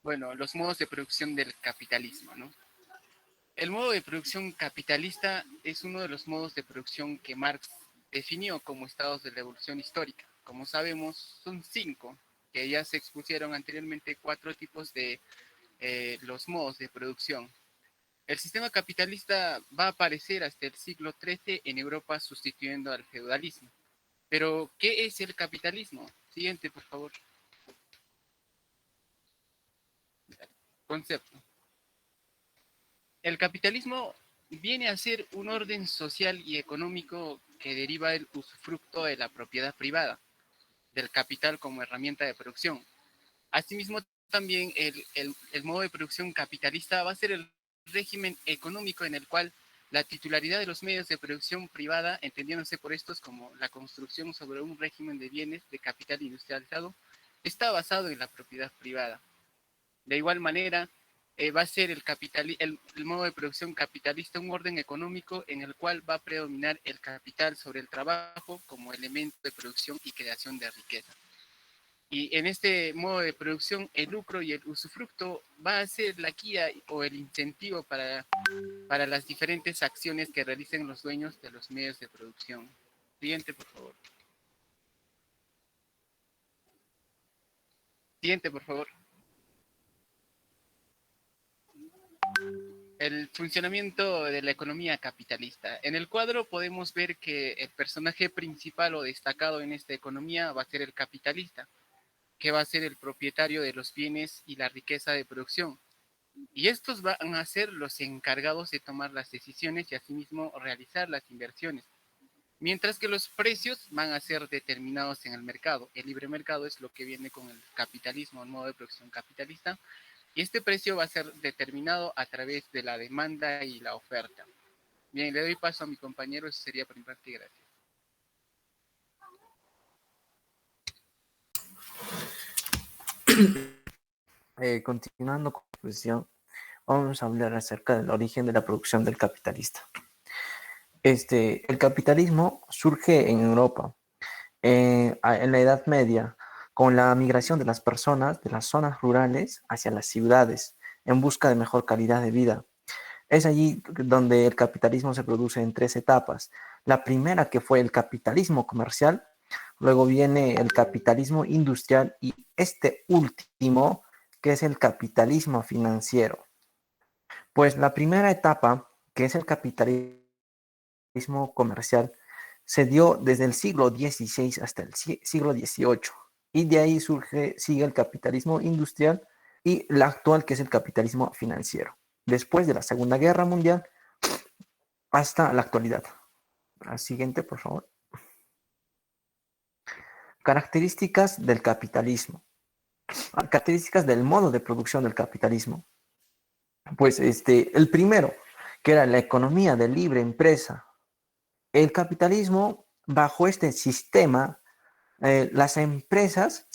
Bueno, los modos de producción del capitalismo, ¿no? El modo de producción capitalista es uno de los modos de producción que Marx definió como estados de la evolución histórica. Como sabemos, son cinco, que ya se expusieron anteriormente cuatro tipos de los modos de producción. El sistema capitalista va a aparecer hasta el siglo XIII en Europa sustituyendo al feudalismo. Pero, ¿qué es el capitalismo? Siguiente, por favor. Concepto. El capitalismo viene a ser un orden social y económico que deriva del usufructo de la propiedad privada, del capital como herramienta de producción. Asimismo, también el modo de producción capitalista va a ser el régimen económico en el cual la titularidad de los medios de producción privada, entendiéndose por estos como la construcción sobre un régimen de bienes de capital industrializado, está basado en la propiedad privada. De igual manera, va a ser el modo de producción capitalista un orden económico en el cual va a predominar el capital sobre el trabajo como elemento de producción y creación de riqueza. Y en este modo de producción, el lucro y el usufructo va a ser la guía o el incentivo para las diferentes acciones que realicen los dueños de los medios de producción. Siguiente, por favor. Siguiente, por favor. El funcionamiento de la economía capitalista. En el cuadro podemos ver que el personaje principal o destacado en esta economía va a ser el capitalista, que va a ser el propietario de los bienes y la riqueza de producción. Y estos van a ser los encargados de tomar las decisiones y asimismo realizar las inversiones. Mientras que los precios van a ser determinados en el mercado. El libre mercado es lo que viene con el capitalismo, el modo de producción capitalista. Y este precio va a ser determinado a través de la demanda y la oferta. Bien, le doy paso a mi compañero, eso sería por mi parte, gracias. Continuando con la exposición, vamos a hablar acerca del origen de la producción del capitalista. El capitalismo surge en Europa en la Edad Media con la migración de las personas de las zonas rurales hacia las ciudades en busca de mejor calidad de vida. Es allí donde el capitalismo se produce en tres etapas. La primera, que fue el capitalismo comercial, luego viene el capitalismo industrial y este último, que es el capitalismo financiero. Pues la primera etapa, que es el capitalismo comercial, se dio desde el siglo XVI hasta el siglo XVIII y de ahí sigue el capitalismo industrial y la actual, que es el capitalismo financiero, después de la Segunda Guerra Mundial hasta la actualidad. La siguiente, por favor. Características del capitalismo. Características del modo de producción del capitalismo. Pues el primero, que era la economía de libre empresa. El capitalismo, bajo este sistema, las empresas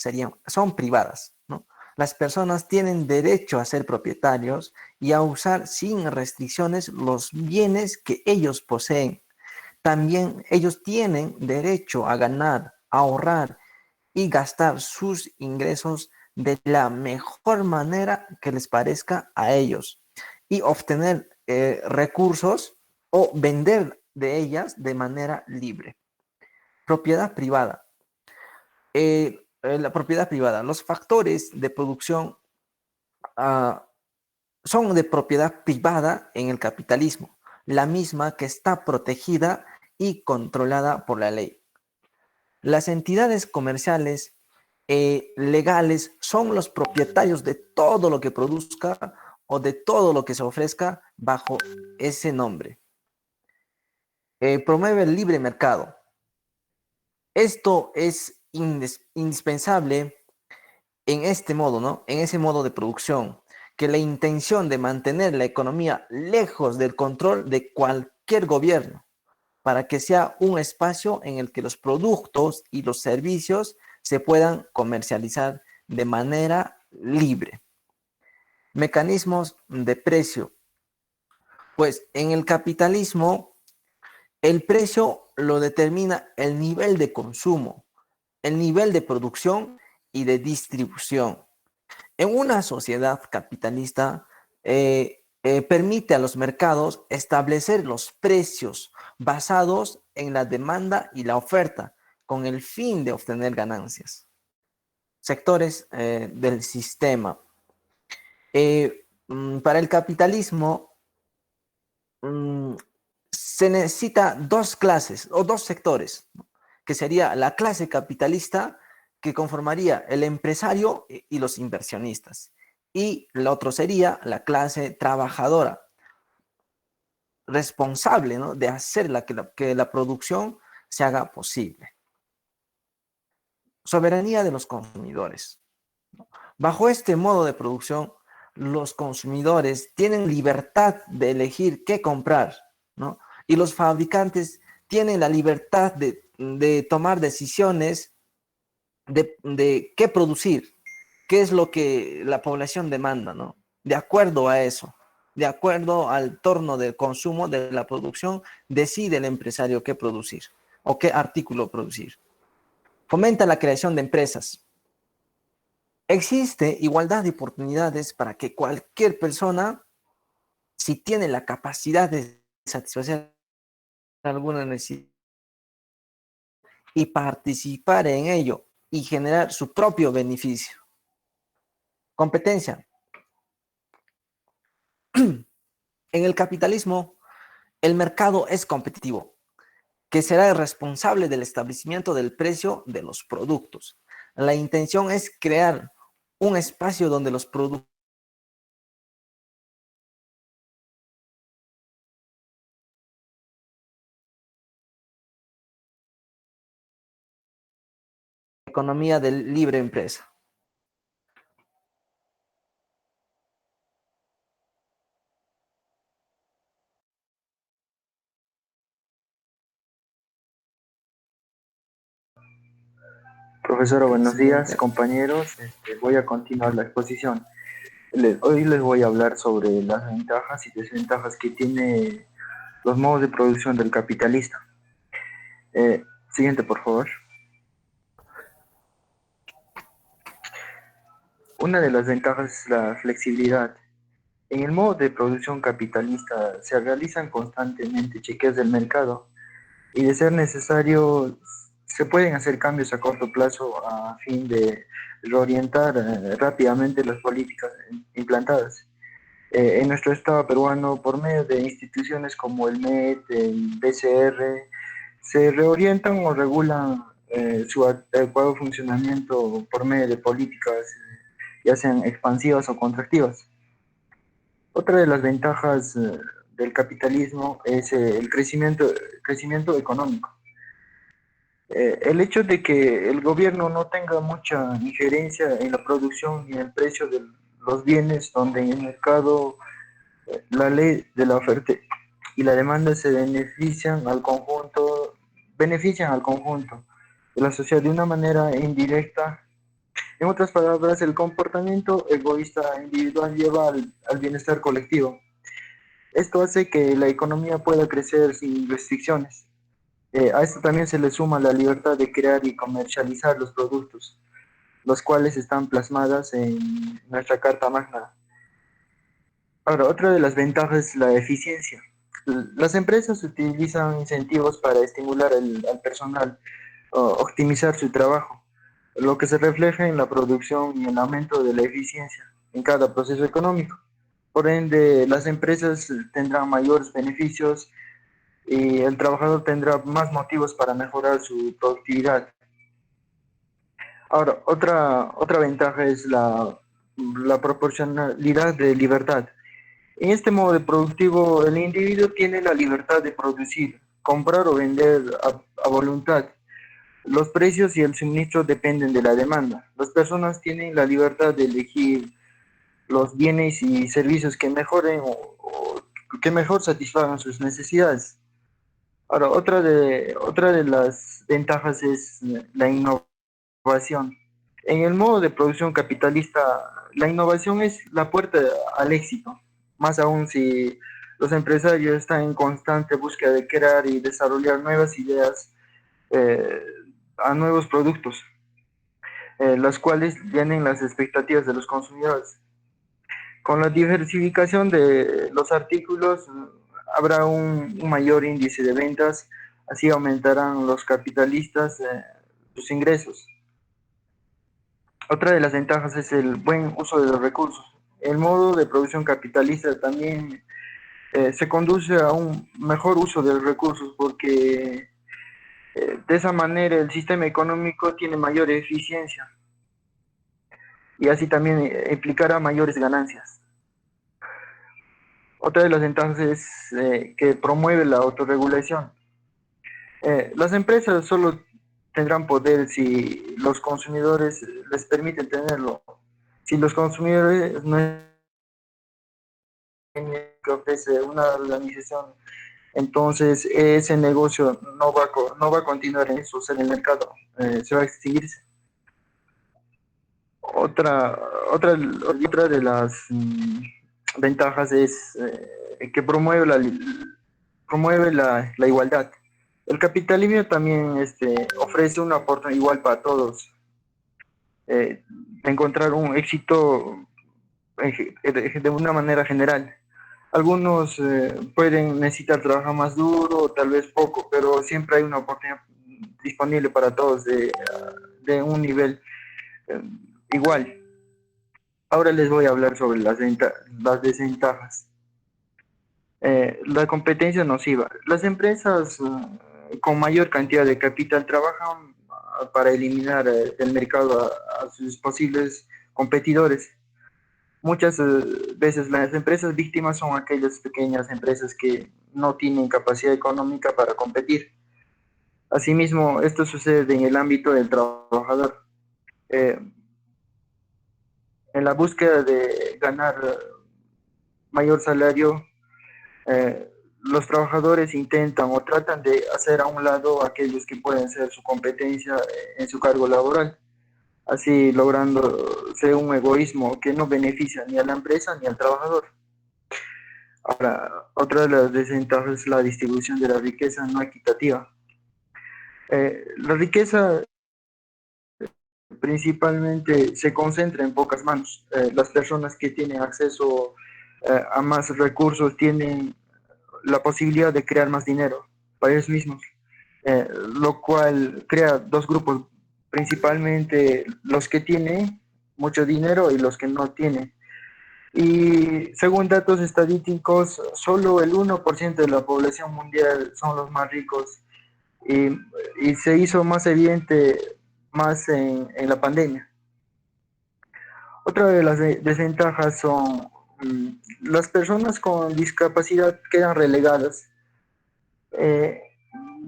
son privadas, ¿no? Las personas tienen derecho a ser propietarios y a usar sin restricciones los bienes que ellos poseen. También ellos tienen derecho a ganar, a ahorrar y gastar sus ingresos de la mejor manera que les parezca a ellos y obtener recursos o vender de ellas de manera libre. Propiedad privada. La propiedad privada. Los factores de producción uh, son de propiedad privada en el capitalismo, la misma que está protegida y controlada por la ley. Las entidades comerciales legales son los propietarios de todo lo que produzca o de todo lo que se ofrezca bajo ese nombre. Promueve el libre mercado. Esto es indispensable en este modo, ¿no? En ese modo de producción, que la intención de mantener la economía lejos del control de cualquier gobierno, para que sea un espacio en el que los productos y los servicios se puedan comercializar de manera libre. Mecanismos de precio. Pues en el capitalismo, el precio lo determina el nivel de consumo, el nivel de producción y de distribución. En una sociedad capitalista, permite a los mercados establecer los precios basados en la demanda y la oferta con el fin de obtener ganancias. Sectores del sistema. Para el capitalismo se necesita dos clases o dos sectores, ¿no? Que sería la clase capitalista, que conformaría el empresario y los inversionistas. Y el otro sería la clase trabajadora, responsable, ¿no?, de hacer que la producción se haga posible. Soberanía de los consumidores. Bajo este modo de producción, los consumidores tienen libertad de elegir qué comprar, ¿no? Y los fabricantes tienen la libertad de tomar decisiones de qué producir, qué es lo que la población demanda, ¿no? De acuerdo a eso, de acuerdo al torno del consumo, de la producción, decide el empresario qué producir o qué artículo producir. Fomenta la creación de empresas. Existe igualdad de oportunidades para que cualquier persona, si tiene la capacidad de satisfacer alguna necesidad y participar en ello y generar su propio beneficio. Competencia. En el capitalismo, el mercado es competitivo, que será el responsable del establecimiento del precio de los productos. La intención es crear un espacio donde los productos economía de libre empresa. Profesora, Okay, buenos días, siguiente. compañeros. Voy a continuar la exposición. Hoy les voy a hablar sobre las ventajas y desventajas que tiene los modos de producción del capitalista. Siguiente, por favor. Una de las ventajas es la flexibilidad. En el modo de producción capitalista se realizan constantemente chequeos del mercado y, de ser necesario, se pueden hacer cambios a corto plazo a fin de reorientar rápidamente las políticas implantadas. En nuestro Estado peruano, por medio de instituciones como el MET, el BCR, se reorientan o regulan su adecuado funcionamiento por medio de políticas, ya sean expansivas o contractivas. Otra de las ventajas del capitalismo es el crecimiento económico. El hecho de que el gobierno no tenga mucha injerencia en la producción y en el precio de los bienes, donde en el mercado la ley de la oferta y la demanda se benefician al conjunto de la sociedad de una manera indirecta. En otras palabras, el comportamiento egoísta individual lleva al bienestar colectivo. Esto hace que la economía pueda crecer sin restricciones. A esto también se le suma la libertad de crear y comercializar los productos, los cuales están plasmadas en nuestra Carta Magna. Ahora, otra de las ventajas es la eficiencia. Las empresas utilizan incentivos para estimular al personal, o optimizar su trabajo, lo que se refleja en la producción y el aumento de la eficiencia en cada proceso económico. Por ende, las empresas tendrán mayores beneficios y el trabajador tendrá más motivos para mejorar su productividad. Ahora, otra ventaja es la proporcionalidad de libertad. En este modo de productivo, el individuo tiene la libertad de producir, comprar o vender a voluntad. Los precios y el suministro dependen de la demanda. Las personas tienen la libertad de elegir los bienes y servicios que mejoren o que mejor satisfagan sus necesidades. Ahora, otra de las ventajas es la innovación. En el modo de producción capitalista, la innovación es la puerta al éxito, más aún si los empresarios están en constante búsqueda de crear y desarrollar nuevas ideas, a nuevos productos. las cuales llenen las expectativas de los consumidores. Con la diversificación de los artículos, habrá un mayor índice de ventas, así aumentarán los capitalistas sus ingresos. Otra de las ventajas es el buen uso de los recursos. El modo de producción capitalista también se conduce a un mejor uso de los recursos porque de esa manera el sistema económico tiene mayor eficiencia y así también implicará mayores ganancias. Otra de las ventajas es que promueve la autorregulación. Las empresas solo tendrán poder si los consumidores les permiten tenerlo. Si los consumidores no tienen que ofrece una organización, entonces ese negocio no va a continuar en el mercado, se va a extinguirse. Otra de las ventajas es que promueve la igualdad. El capitalismo también ofrece una oportunidad igual para todos, encontrar un éxito de una manera general. Algunos pueden necesitar trabajar más duro o tal vez poco, pero siempre hay una oportunidad disponible para todos de un nivel eh, igual. Ahora les voy a hablar sobre las desventajas. La competencia nociva. Las empresas con mayor cantidad de capital trabajan para eliminar del mercado a sus posibles competidores. Muchas veces las empresas víctimas son aquellas pequeñas empresas que no tienen capacidad económica para competir. Asimismo, esto sucede en el ámbito del trabajador. Eh, en la búsqueda de ganar mayor salario, los trabajadores intentan o tratan de hacer a un lado aquellos que pueden ser su competencia en su cargo laboral, así lográndose un egoísmo que no beneficia ni a la empresa ni al trabajador. Ahora, otra de las desventajas es la distribución de la riqueza no equitativa. La riqueza principalmente se concentra en pocas manos. Las personas que tienen acceso a más recursos tienen la posibilidad de crear más dinero para ellos mismos, lo cual crea dos grupos, principalmente los que tienen mucho dinero y los que no tienen. Y según datos estadísticos, solo el 1% de la población mundial son los más ricos y, y se hizo más evidente más en la pandemia. Otra de las desventajas son las personas con discapacidad quedan relegadas. Eh,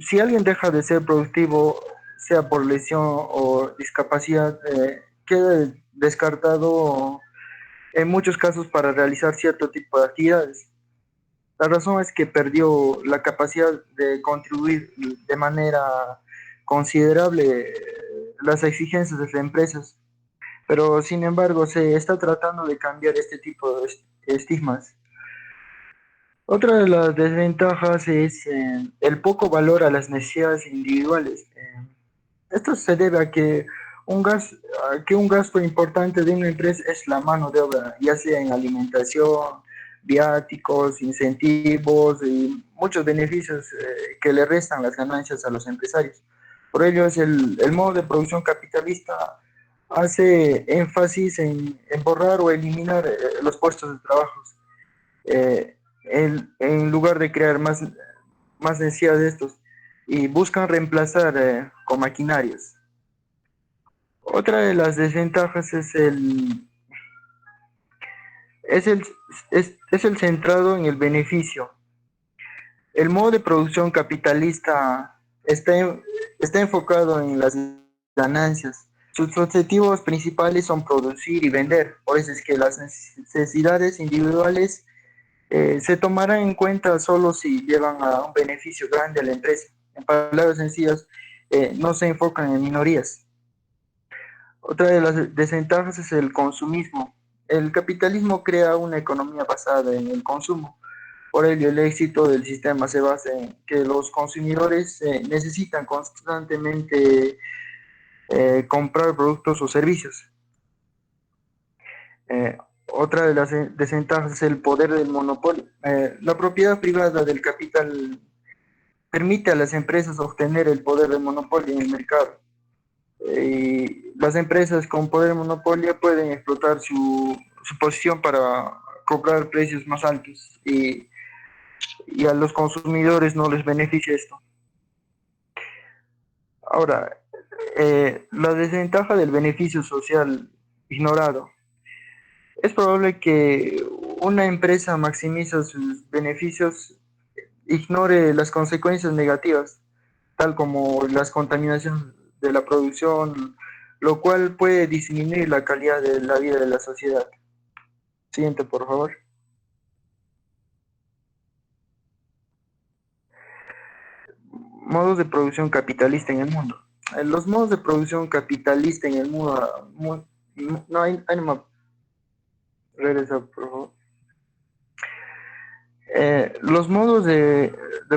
si alguien deja de ser productivo, sea por lesión o discapacidad, queda descartado en muchos casos para realizar cierto tipo de actividades. La razón es que perdió la capacidad de contribuir de manera considerable las exigencias de las empresas, pero sin embargo se está tratando de cambiar este tipo de estigmas. Otra de las desventajas es el poco valor a las necesidades individuales. Esto se debe a que un gasto importante de una empresa es la mano de obra, ya sea en alimentación, viáticos, incentivos y muchos beneficios que le restan las ganancias a los empresarios. Por ello, el modo de producción capitalista hace énfasis en borrar o eliminar los puestos de trabajo, en lugar de crear más necesidad de estos, y buscan reemplazar con maquinarias. Otra de las desventajas es el, es el centrado en el beneficio. El modo de producción capitalista está enfocado en las ganancias. Sus objetivos principales son producir y vender. Por eso es que las necesidades individuales se tomarán en cuenta solo si llevan a un beneficio grande a la empresa. En palabras sencillas, no se enfocan en minorías. Otra de las desventajas es el consumismo. El capitalismo crea una economía basada en el consumo. Por ello, el éxito del sistema se basa en que los consumidores necesitan constantemente comprar productos o servicios. Eh, Otra de las desventajas es el poder del monopolio. La propiedad privada del capital permite a las empresas obtener el poder del monopolio en el mercado. Y las empresas con poder de monopolio pueden explotar su posición para cobrar precios más altos y a los consumidores no les beneficia esto. Ahora, la desventaja del beneficio social ignorado. Es probable que una empresa maximiza sus beneficios, ignore las consecuencias negativas, tal como las contaminaciones de la producción, lo cual puede disminuir la calidad de la vida de la sociedad. Siguiente, por favor. Modos de producción capitalista en el mundo. Los modos de producción capitalista en el mundo, no hay no, regresa, por favor. Los modos de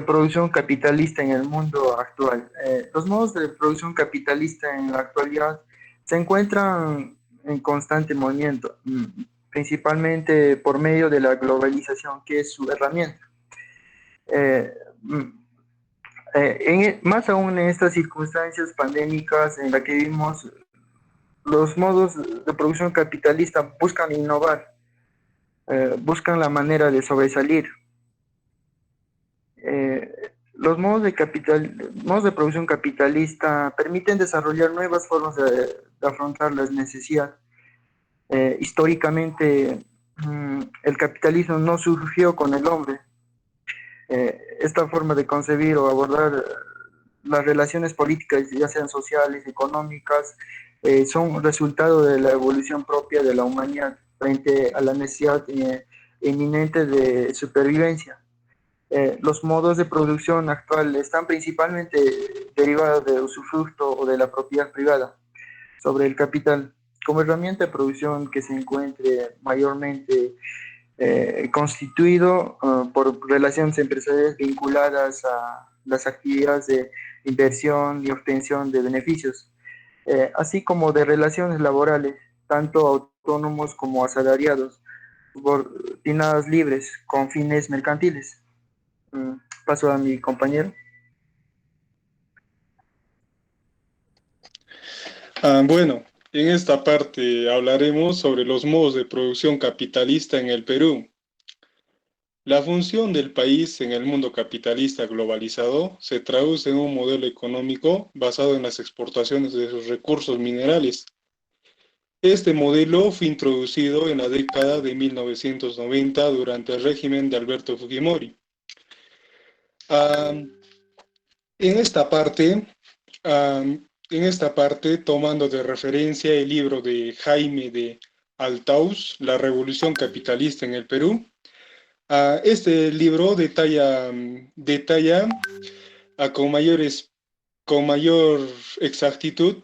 producción capitalista en el mundo actual. Los modos de producción capitalista en la actualidad se encuentran en constante movimiento, principalmente por medio de la globalización, que es su herramienta. Más aún en estas circunstancias pandémicas en las que vivimos, los modos de producción capitalista buscan innovar, buscan la manera de sobresalir. Los modos de producción capitalista permiten desarrollar nuevas formas de afrontar las necesidades. Históricamente, el capitalismo no surgió con el hombre. Esta forma de concebir o abordar las relaciones políticas, ya sean sociales, económicas, son resultado de la evolución propia de la humanidad frente a la necesidad inminente de supervivencia. Los modos de producción actual están principalmente derivados de usufructo o de la propiedad privada sobre el capital, como herramienta de producción que se encuentre mayormente constituido por relaciones empresariales vinculadas a las actividades de inversión y obtención de beneficios, así como de relaciones laborales, tanto autónomos como asalariados, subordinadas libres con fines mercantiles. Paso a mi compañero. Bueno, en esta parte hablaremos sobre los modos de producción capitalista en el Perú. La función del país en el mundo capitalista globalizado se traduce en un modelo económico basado en las exportaciones de sus recursos minerales. Este modelo fue introducido en la década de 1990 durante el régimen de Alberto Fujimori. En esta parte, tomando de referencia el libro de Jaime de Altaus, La Revolución Capitalista en el Perú, este libro detalla con mayor exactitud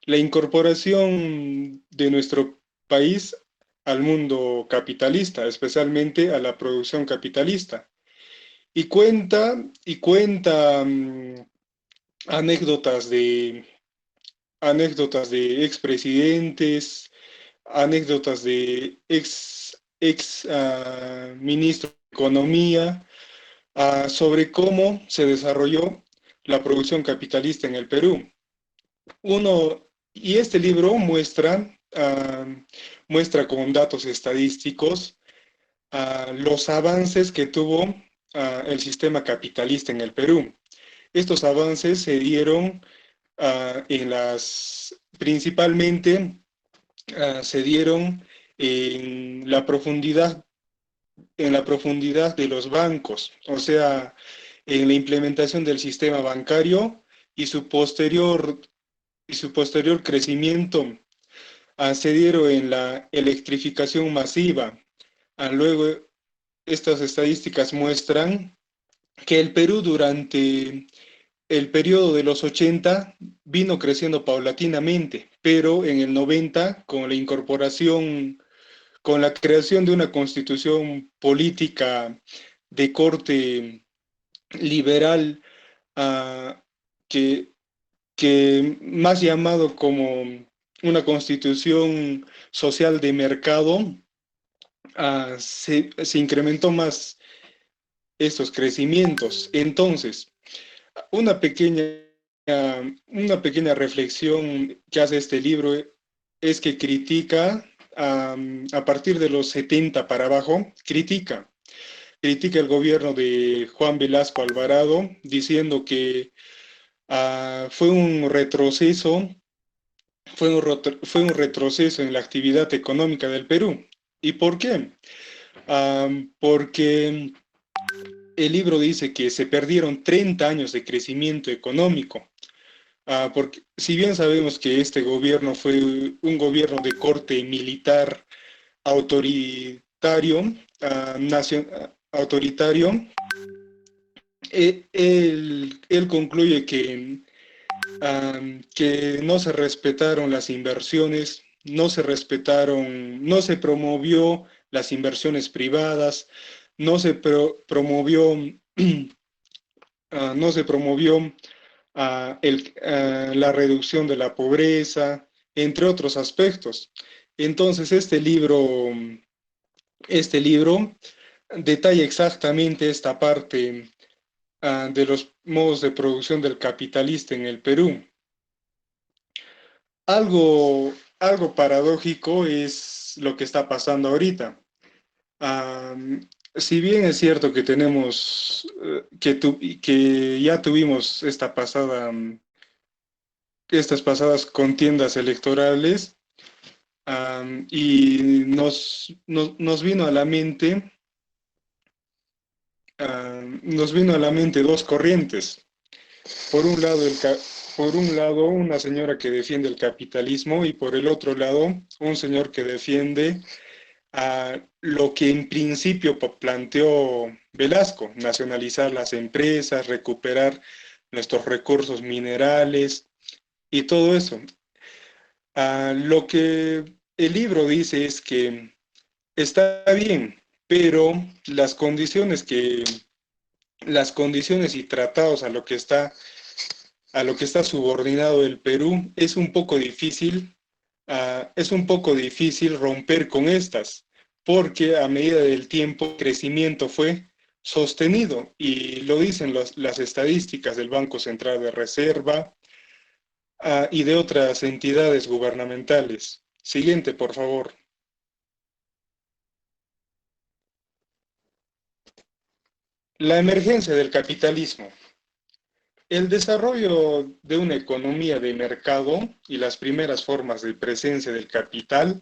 la incorporación de nuestro país al mundo capitalista, especialmente a la producción capitalista. Y cuenta anécdotas de expresidentes, anécdotas de ex ministro de Economía, sobre cómo se desarrolló la producción capitalista en el Perú. Y este libro muestra con datos estadísticos los avances que tuvo el sistema capitalista en el Perú. Estos avances se dieron principalmente se dieron en la profundidad de los bancos, o sea, en la implementación del sistema bancario y su posterior crecimiento. Se dieron en la electrificación masiva. Luego, estas estadísticas muestran que el Perú durante el periodo de los 80 vino creciendo paulatinamente, pero en el 90, con la creación de una constitución política de corte liberal, que, que más llamado como una constitución social de mercado, se incrementó más estos crecimientos. Entonces, una pequeña, una pequeña reflexión que hace este libro es que critica, a partir de los 70 para abajo, critica el gobierno de Juan Velasco Alvarado, diciendo que fue un retroceso, fue un retroceso en la actividad económica del Perú. ¿Y por qué? Porque el libro dice que se perdieron 30 años de crecimiento económico. Porque si bien sabemos que este gobierno fue un gobierno de corte militar autoritario, autoritario, él concluye que no se respetaron las inversiones, no se promovió las inversiones privadas, no se promovió, no se promovió la reducción de la pobreza, entre otros aspectos. Entonces, este libro detalla exactamente esta parte de los modos de producción del capitalista en el Perú. Algo paradójico es lo que está pasando ahorita. Si bien es cierto que tenemos, que ya tuvimos estas pasadas contiendas electorales, y nos vino a la mente, dos corrientes. Por un lado, por un lado, una señora que defiende el capitalismo y por el otro lado, un señor que defiende lo que en principio planteó Velasco: nacionalizar las empresas, recuperar nuestros recursos minerales y todo eso. Lo que el libro dice es que está bien, pero las condiciones y tratados a lo que está subordinado el Perú, es un poco difícil romper con estas, porque a medida del tiempo el crecimiento fue sostenido, y lo dicen las estadísticas del Banco Central de Reserva, y de otras entidades gubernamentales. Siguiente, por favor. La emergencia del capitalismo. El desarrollo de una economía de mercado y las primeras formas de presencia del capital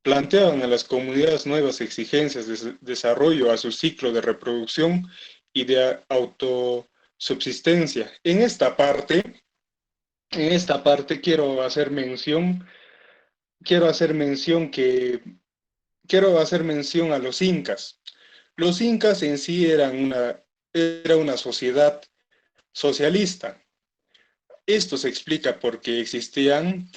planteaban a las comunidades nuevas exigencias de desarrollo a su ciclo de reproducción y de autosubsistencia. En esta parte quiero hacer mención a los incas. Los incas en sí era una sociedad socialista. Esto se explica porque existían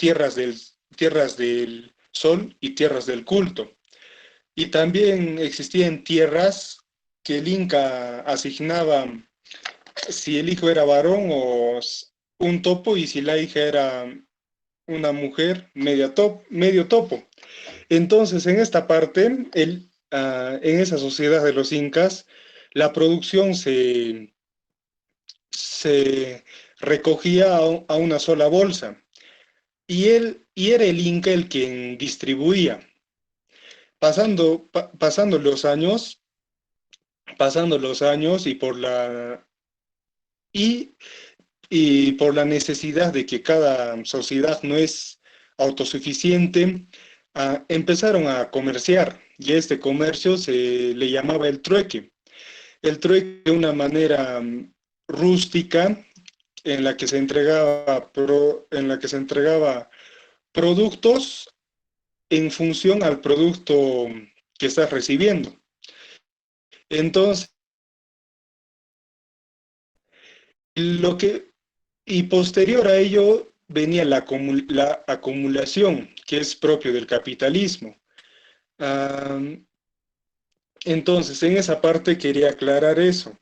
tierras del sol y tierras del culto. Y también existían tierras que el Inca asignaba si el hijo era varón o un topo, y si la hija era una mujer, medio topo. Entonces, en esta parte, en esa sociedad de los incas, la producción se recogía a una sola bolsa, y era el inca el quien distribuía. Pasando los años y, y por la necesidad de que cada sociedad no es autosuficiente, empezaron a comerciar, y a este comercio se le llamaba el trueque. El trueque de una manera rústica, en la que se entregaba productos en función al producto que estás recibiendo. Entonces, y posterior a ello venía la acumulación, que es propio del capitalismo. Entonces, en esa parte quería aclarar eso.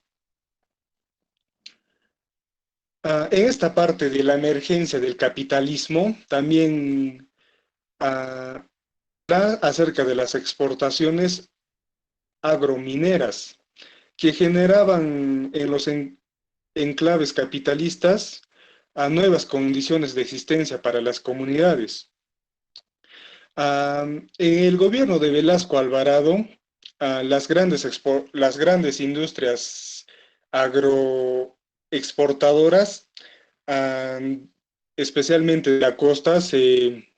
En esta parte de la emergencia del capitalismo, también ah, habla acerca de las exportaciones agromineras que generaban en los enclaves capitalistas a nuevas condiciones de existencia para las comunidades. En el gobierno de Velasco Alvarado, las grandes industrias agroexportadoras, ah, especialmente de la costa, se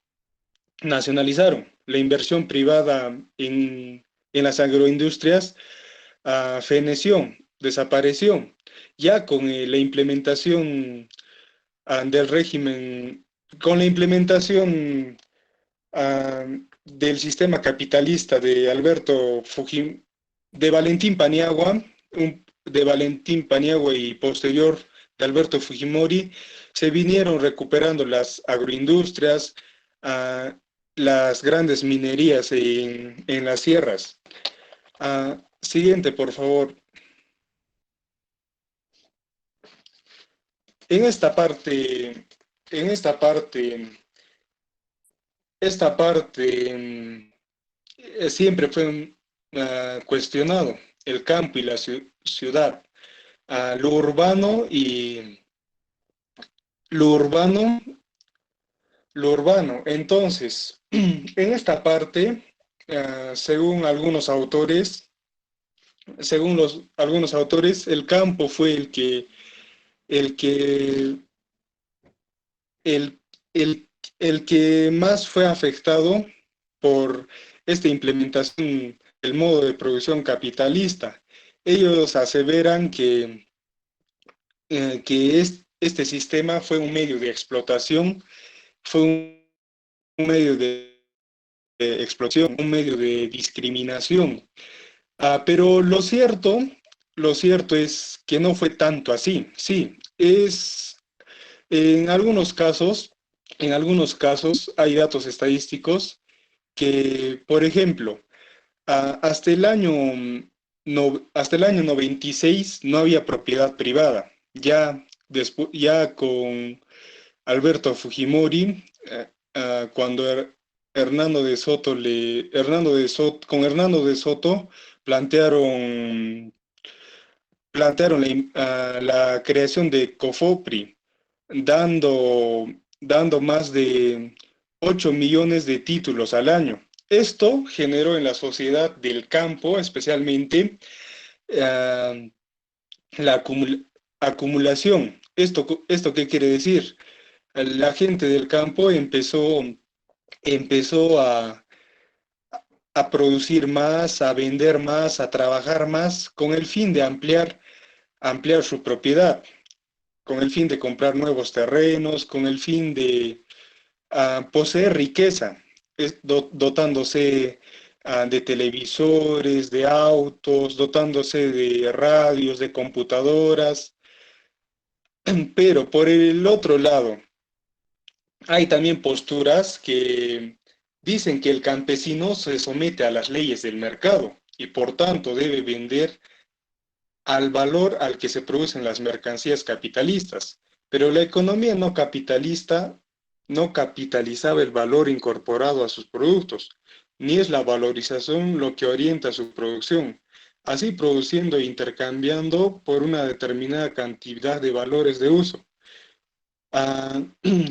nacionalizaron. La inversión privada en las agroindustrias feneció, desapareció. Ya con la implementación del régimen, con la implementación ah, del sistema capitalista de de Valentín Paniagua, de Valentín Paniagua y posterior de Alberto Fujimori, se vinieron recuperando las agroindustrias, ah, las grandes minerías en las sierras. Siguiente, por favor. En esta parte, en esta parte siempre fue cuestionado el campo y la ciudad, lo urbano y lo urbano, lo urbano. Entonces, en esta parte, según algunos autores, el campo fue el que, el, el que más fue afectado por esta implementación del modo de producción capitalista. Ellos aseveran este sistema fue un medio de explotación, fue un medio de explotación, un medio de discriminación. Pero lo cierto es que no fue tanto así. Sí, en algunos casos, en algunos casos hay datos estadísticos que, por ejemplo, hasta el año hasta el año 96 no había propiedad privada. Ya con Alberto Fujimori, cuando con Hernando de Soto plantearon, la creación de COFOPRI, dando más de 8 millones de títulos al año. Esto generó en la sociedad del campo, especialmente, eh, la acumulación. ¿Esto qué quiere decir? La gente del campo empezó a producir más, a vender más, a trabajar más, con el fin de ampliar su propiedad, con el fin de comprar nuevos terrenos, con el fin de poseer riqueza, dotándose de televisores, de autos, dotándose de radios, de computadoras. Pero por el otro lado, hay también posturas que dicen que el campesino se somete a las leyes del mercado y por tanto debe vender al valor al que se producen las mercancías capitalistas. Pero la economía no capitalista no capitalizaba el valor incorporado a sus productos, ni es la valorización lo que orienta su producción, así produciendo e intercambiando por una determinada cantidad de valores de uso. Ah,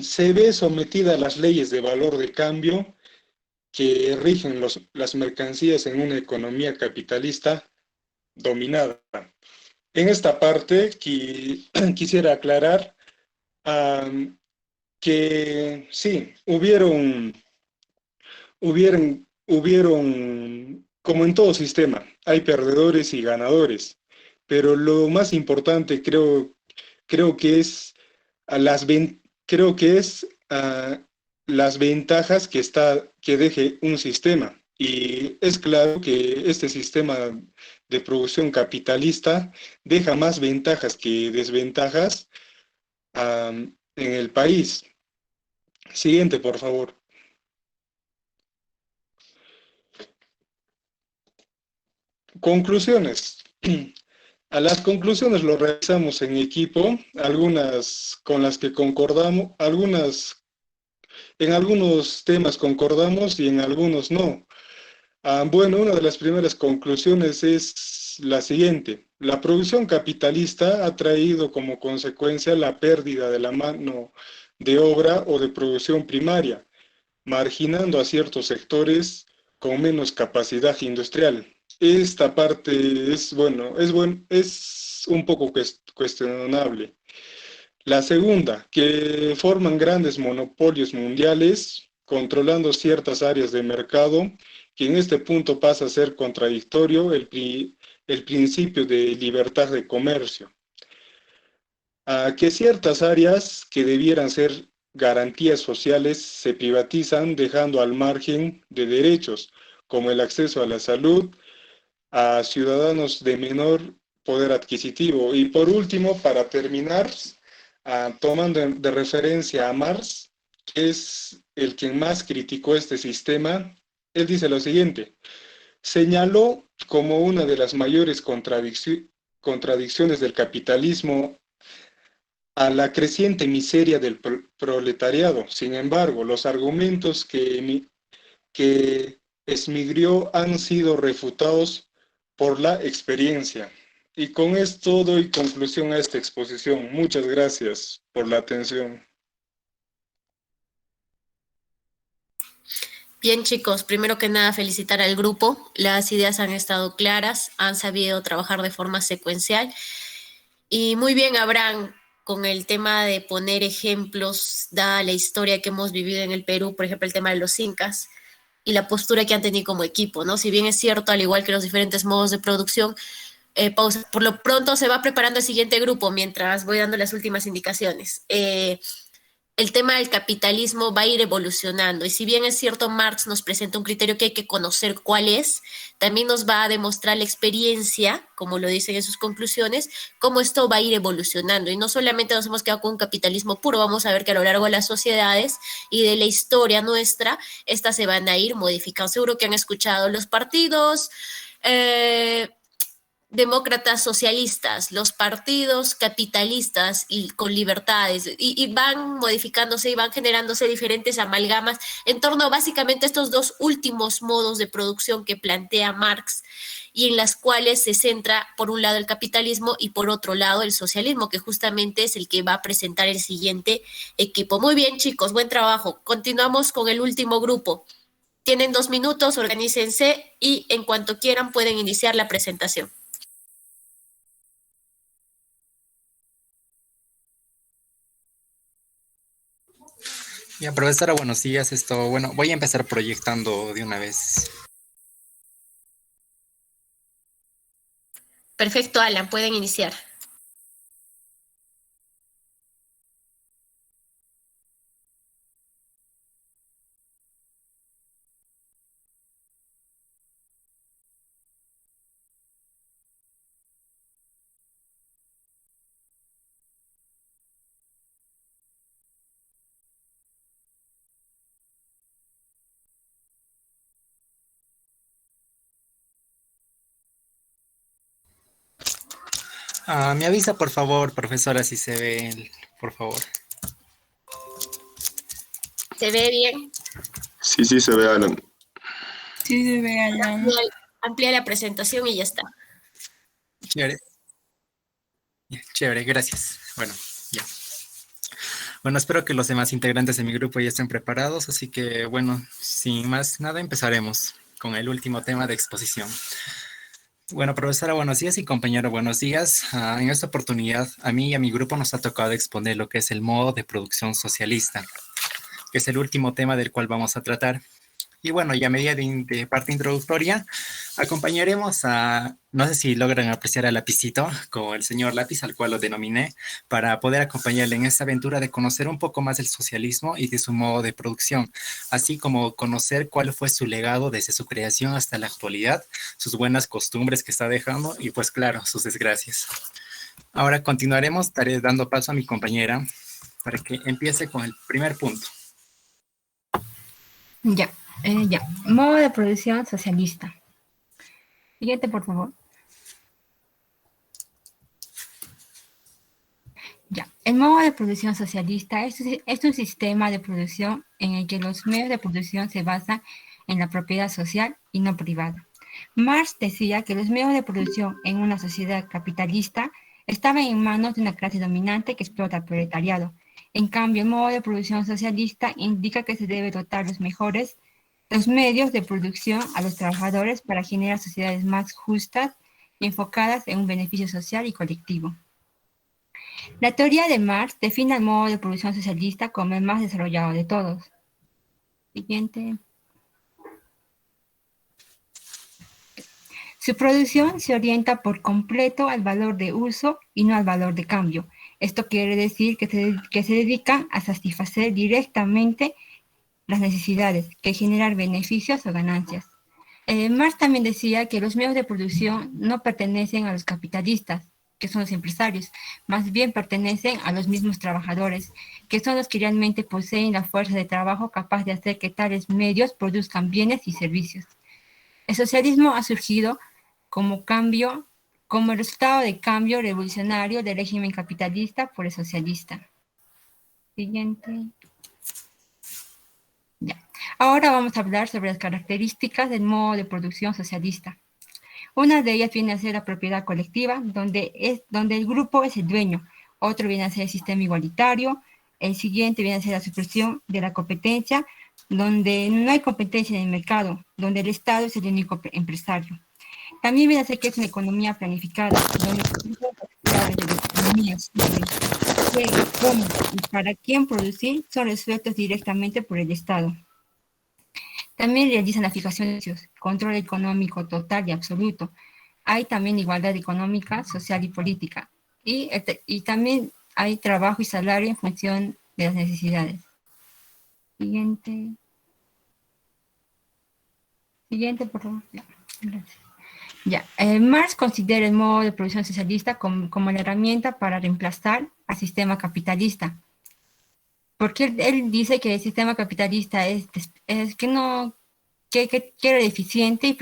se ve sometida a las leyes de valor de cambio que rigen las mercancías en una economía capitalista dominada. En esta parte quisiera aclarar que sí, como en todo sistema, hay perdedores y ganadores, pero lo más importante creo que es creo que es las ventajas que deje un sistema. Y es claro que este sistema de producción capitalista deja más ventajas que desventajas en el país. Siguiente, por favor. Conclusiones. A las conclusiones lo realizamos en equipo, algunas con las que concordamos, en algunos temas concordamos y en algunos no. Bueno, una de las primeras conclusiones es la siguiente. La producción capitalista ha traído como consecuencia la pérdida de la mano de obra o de producción primaria, marginando a ciertos sectores con menos capacidad industrial. Esta parte es un poco cuestionable. La segunda, que forman grandes monopolios mundiales, controlando ciertas áreas de mercado, que en este punto pasa a ser contradictorio el principio de libertad de comercio. Que ciertas áreas que debieran ser garantías sociales se privatizan, dejando al margen de derechos, como el acceso a la salud, a ciudadanos de menor poder adquisitivo. Y por último, para terminar, tomando de referencia a Marx, que es el quien más criticó este sistema, él dice lo siguiente: señaló como una de las mayores contradicciones del capitalismo a la creciente miseria del proletariado. Sin embargo, los argumentos que esmigrió han sido refutados por la experiencia. Y con esto doy conclusión a esta exposición. Muchas gracias por la atención. Bien, chicos, primero que nada felicitar al grupo. Las ideas han estado claras, han sabido trabajar de forma secuencial. Y muy bien, Abraham, con el tema de poner ejemplos, dada la historia que hemos vivido en el Perú, por ejemplo, el tema de los incas y la postura que han tenido como equipo, ¿no? Si bien es cierto, al igual que los diferentes modos de producción, pausa. Por lo pronto se va preparando el siguiente grupo mientras voy dando las últimas indicaciones. El tema del capitalismo va a ir evolucionando y si bien es cierto, Marx nos presenta un criterio que hay que conocer cuál es, también nos va a demostrar la experiencia, como lo dicen en sus conclusiones, cómo esto va a ir evolucionando y no solamente nos hemos quedado con un capitalismo puro, vamos a ver que a lo largo de las sociedades y de la historia nuestra, estas se van a ir modificando. Seguro que han escuchado los partidos, demócratas socialistas, los partidos capitalistas y con libertades, y van modificándose y van generándose diferentes amalgamas en torno básicamente a estos dos últimos modos de producción que plantea Marx y en las cuales se centra por un lado el capitalismo y por otro lado el socialismo, que justamente es el que va a presentar el siguiente equipo. Muy bien, chicos, buen trabajo. Continuamos con el último grupo. Tienen 2 minutos, organícense y en cuanto quieran pueden iniciar la presentación. Ya, profesora, buenos días. Bueno, voy a empezar proyectando de una vez. Perfecto, Alan, pueden iniciar. Me avisa, por favor, profesora, si se ve, por favor. ¿Se ve bien? Sí, sí, se ve, Alan. Sí, se ve, Alan. Amplía la presentación y ya está. Chévere. Chévere, gracias. Bueno, ya. Bueno, espero que los demás integrantes de mi grupo ya estén preparados, así que, bueno, sin más nada, empezaremos con el último tema de exposición. Bueno, profesora, buenos días y compañero, buenos días. En esta oportunidad, a mí y a mi grupo nos ha tocado exponer lo que es el modo de producción socialista, que es el último tema del cual vamos a tratar. Y bueno, ya a medida de parte introductoria, acompañaremos a, no sé si logran apreciar al lapicito, como el señor lápiz, al cual lo denominé, para poder acompañarle en esta aventura de conocer un poco más del socialismo y de su modo de producción, así como conocer cuál fue su legado desde su creación hasta la actualidad, sus buenas costumbres que está dejando y pues claro, sus desgracias. Ahora continuaremos, estaré dando paso a mi compañera para que empiece con el primer punto. Ya. Modo de producción socialista. Siguiente, por favor. El modo de producción socialista es un sistema de producción en el que los medios de producción se basan en la propiedad social y no privada. Marx decía que los medios de producción en una sociedad capitalista estaban en manos de una clase dominante que explota al proletariado. En cambio, el modo de producción socialista indica que se debe dotar los medios de producción a los trabajadores para generar sociedades más justas y enfocadas en un beneficio social y colectivo. La teoría de Marx define el modo de producción socialista como el más desarrollado de todos. Siguiente. Su producción se orienta por completo al valor de uso y no al valor de cambio. Esto quiere decir que se dedican a satisfacer directamente las necesidades que generar beneficios o ganancias. Marx también decía que los medios de producción no pertenecen a los capitalistas, que son los empresarios, más bien pertenecen a los mismos trabajadores, que son los que realmente poseen la fuerza de trabajo capaz de hacer que tales medios produzcan bienes y servicios. El socialismo ha surgido como resultado de cambio revolucionario del régimen capitalista por el socialista. Siguiente. Ya. Ahora vamos a hablar sobre las características del modo de producción socialista. Una de ellas viene a ser la propiedad colectiva, donde el grupo es el dueño. Otro viene a ser el sistema igualitario. El siguiente viene a ser la supresión de la competencia, donde no hay competencia en el mercado, donde el Estado es el único empresario. También viene a ser que es una economía planificada, donde las actividades de la economía sobre qué, cómo y para quién producir son resueltos directamente por el Estado. También realizan la fijación de precios, control económico total y absoluto. Hay también igualdad económica, social y política. Y también hay trabajo y salario en función de las necesidades. Siguiente. Siguiente, por favor. Ya, gracias. Ya. Marx considera el modo de producción socialista como la herramienta para reemplazar al sistema capitalista. Porque él dice que el sistema capitalista que era deficiente y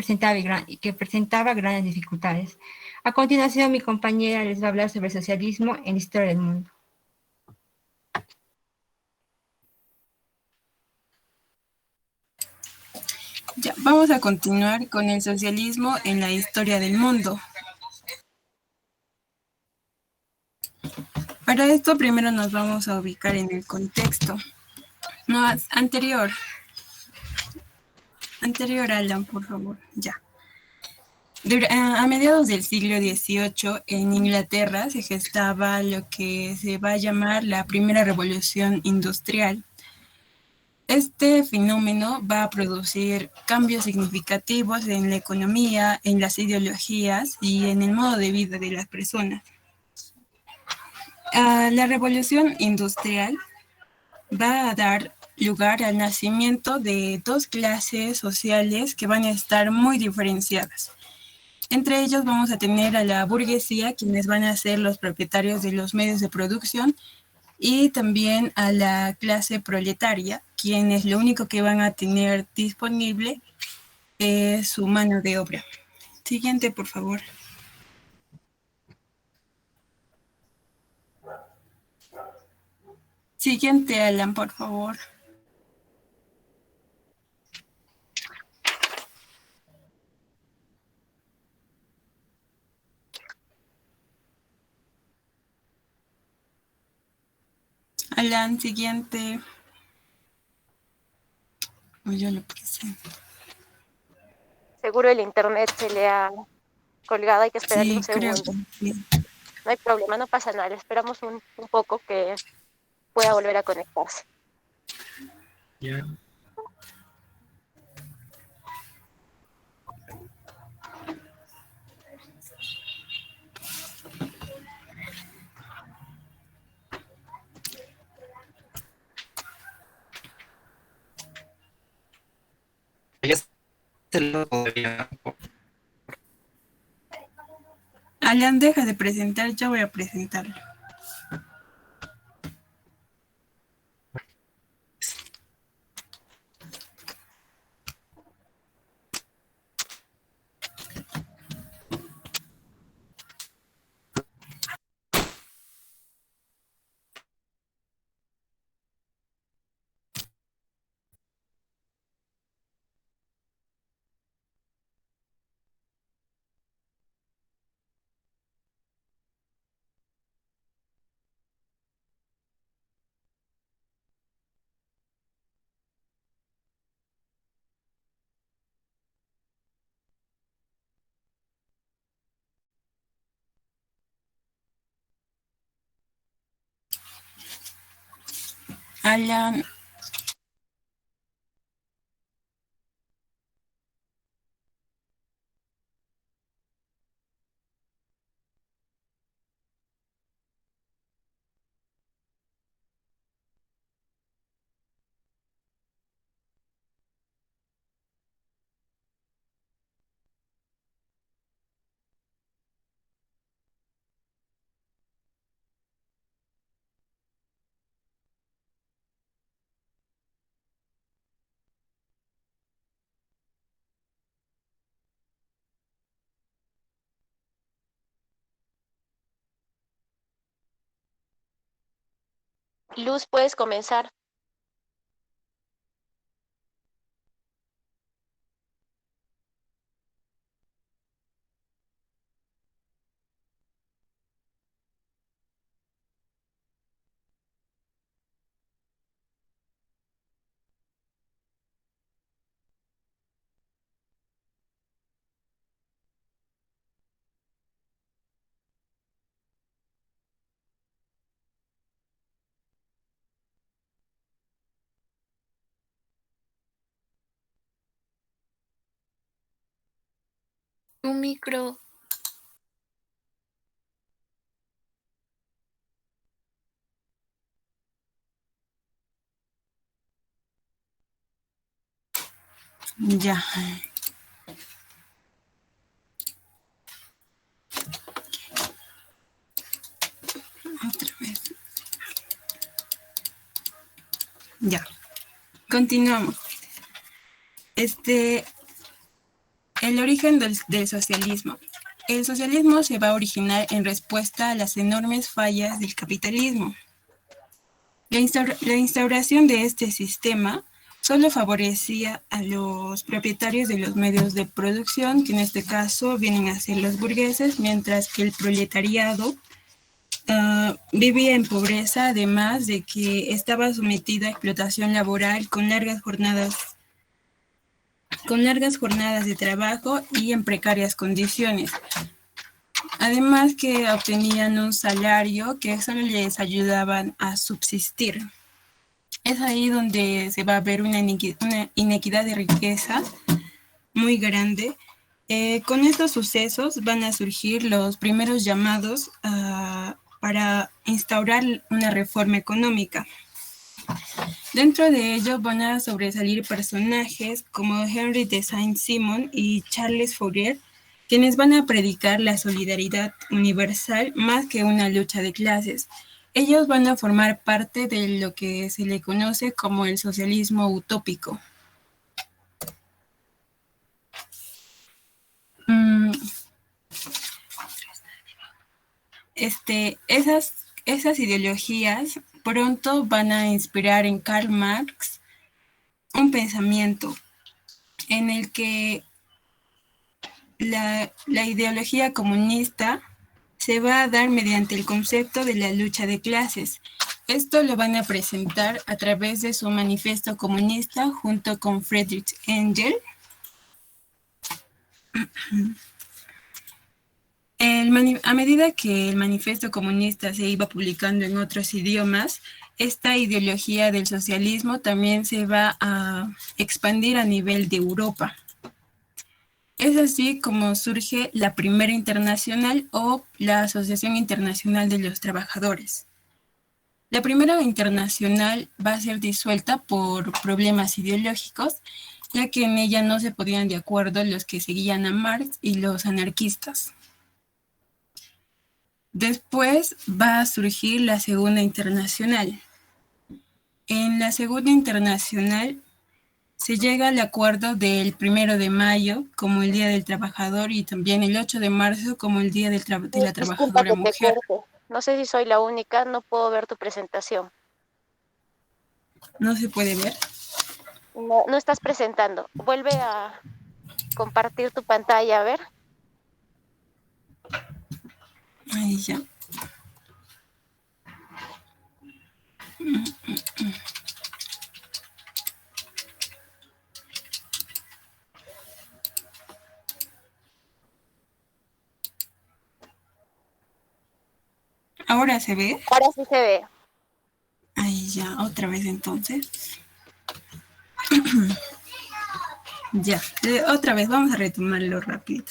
que presentaba grandes dificultades. A continuación, mi compañera les va a hablar sobre el socialismo en la historia del mundo. Ya, vamos a continuar con el socialismo en la historia del mundo. Para esto primero nos vamos a ubicar en el contexto. Anterior, Alan, por favor, ya. A mediados del siglo XVIII, en Inglaterra se gestaba lo que se va a llamar la primera revolución industrial. Este fenómeno va a producir cambios significativos en la economía, en las ideologías y en el modo de vida de las personas. La revolución industrial va a dar lugar al nacimiento de dos clases sociales que van a estar muy diferenciadas. Entre ellos vamos a tener a la burguesía, quienes van a ser los propietarios de los medios de producción, y también a la clase proletaria, quienes lo único que van a tener disponible es su mano de obra. Siguiente, por favor. Siguiente, Alan, por favor. Alan, siguiente. Yo lo presento. Seguro el internet se le ha colgado, hay que esperar un segundo. Sí. No hay problema, no pasa nada, le esperamos un poco que pueda volver a conectarse. Ya. Alan, deja de presentar, ya voy a presentarlo. Alan. Luz, puedes comenzar. Un micro. Ya. Otra vez. Ya. Continuamos. El origen del socialismo. El socialismo se va a originar en respuesta a las enormes fallas del capitalismo. La instauración de este sistema solo favorecía a los propietarios de los medios de producción, que en este caso vienen a ser los burgueses, mientras que el proletariado vivía en pobreza, además de que estaba sometido a explotación laboral con largas jornadas de trabajo y en precarias condiciones. Además que obtenían un salario que solo les ayudaban a subsistir. Es ahí donde se va a ver una inequidad de riqueza muy grande. Con estos sucesos van a surgir los primeros llamados para instaurar una reforma económica. Dentro de ello van a sobresalir personajes como Henry de Saint-Simon y Charles Fourier, quienes van a predicar la solidaridad universal más que una lucha de clases. Ellos van a formar parte de lo que se le conoce como el socialismo utópico. Esas ideologías pronto van a inspirar en Karl Marx un pensamiento en el que la ideología comunista se va a dar mediante el concepto de la lucha de clases. Esto lo van a presentar a través de su manifiesto comunista junto con Friedrich Engels. A medida que el manifiesto comunista se iba publicando en otros idiomas, esta ideología del socialismo también se va a expandir a nivel de Europa. Es así como surge la Primera Internacional o la Asociación Internacional de los Trabajadores. La Primera Internacional va a ser disuelta por problemas ideológicos, ya que en ella no se ponían de acuerdo los que seguían a Marx y los anarquistas. Después va a surgir la Segunda Internacional. En la Segunda Internacional se llega al acuerdo del 1 de mayo como el Día del Trabajador y también el 8 de marzo como el Día de la Trabajadora Mujer. No sé si soy la única, no puedo ver tu presentación. ¿No se puede ver? No estás presentando. Vuelve a compartir tu pantalla, a ver. Ahí ya. ¿Ahora se ve? Ahora sí se ve. Ahí Ya, otra vez entonces. Ya, otra vez, vamos a retomarlo rápido.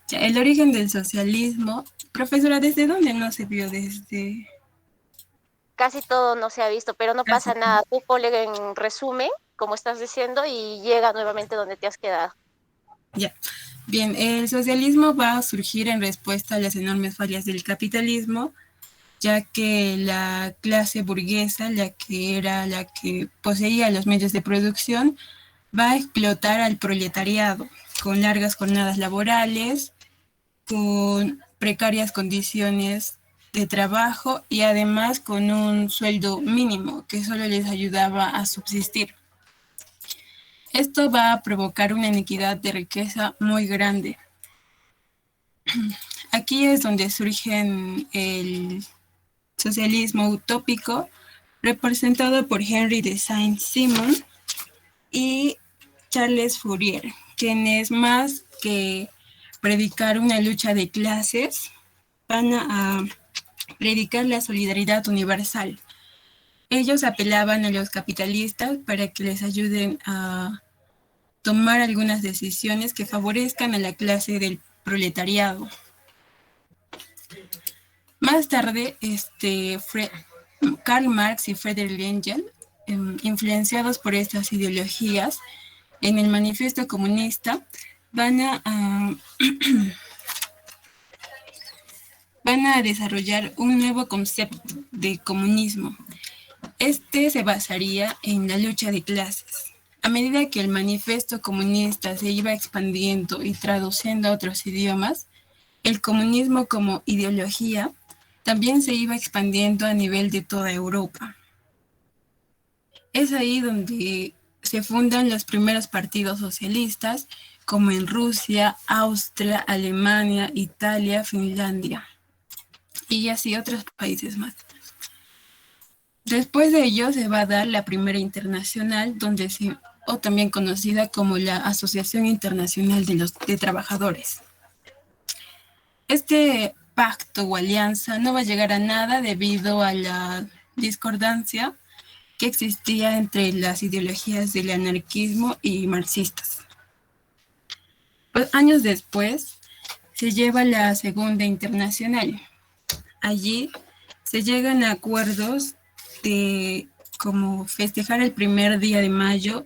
Ya, el origen del socialismo. Profesora, ¿desde dónde no se vio? Desde... Casi todo no se ha visto, pero no pasa nada. Tú ponle en resumen, como estás diciendo, y llega nuevamente donde te has quedado. Ya. Bien, el socialismo va a surgir en respuesta a las enormes fallas del capitalismo, ya que la clase burguesa, la que era la que poseía los medios de producción, va a explotar al proletariado con largas jornadas laborales, con precarias condiciones de trabajo y además con un sueldo mínimo que solo les ayudaba a subsistir. Esto va a provocar una inequidad de riqueza muy grande. Aquí es donde surge el socialismo utópico, representado por Henry de Saint-Simon y Charles Fourier, quienes más que predicar una lucha de clases, van a predicar la solidaridad universal. Ellos apelaban a los capitalistas para que les ayuden a tomar algunas decisiones que favorezcan a la clase del proletariado. Más tarde, Karl Marx y Friedrich Engels, influenciados por estas ideologías, en el Manifiesto Comunista, van a desarrollar un nuevo concepto de comunismo. Este se basaría en la lucha de clases. A medida que el Manifiesto Comunista se iba expandiendo y traduciendo a otros idiomas, el comunismo como ideología también se iba expandiendo a nivel de toda Europa. Es ahí donde se fundan los primeros partidos socialistas, como en Rusia, Austria, Alemania, Italia, Finlandia, y así otros países más. Después de ello se va a dar la primera internacional, o también conocida como la Asociación Internacional de Trabajadores. Este pacto o alianza no va a llegar a nada debido a la discordancia que existía entre las ideologías del anarquismo y marxistas. Pues, años después se lleva la Segunda Internacional. Allí se llegan a acuerdos de como festejar el primer día de mayo,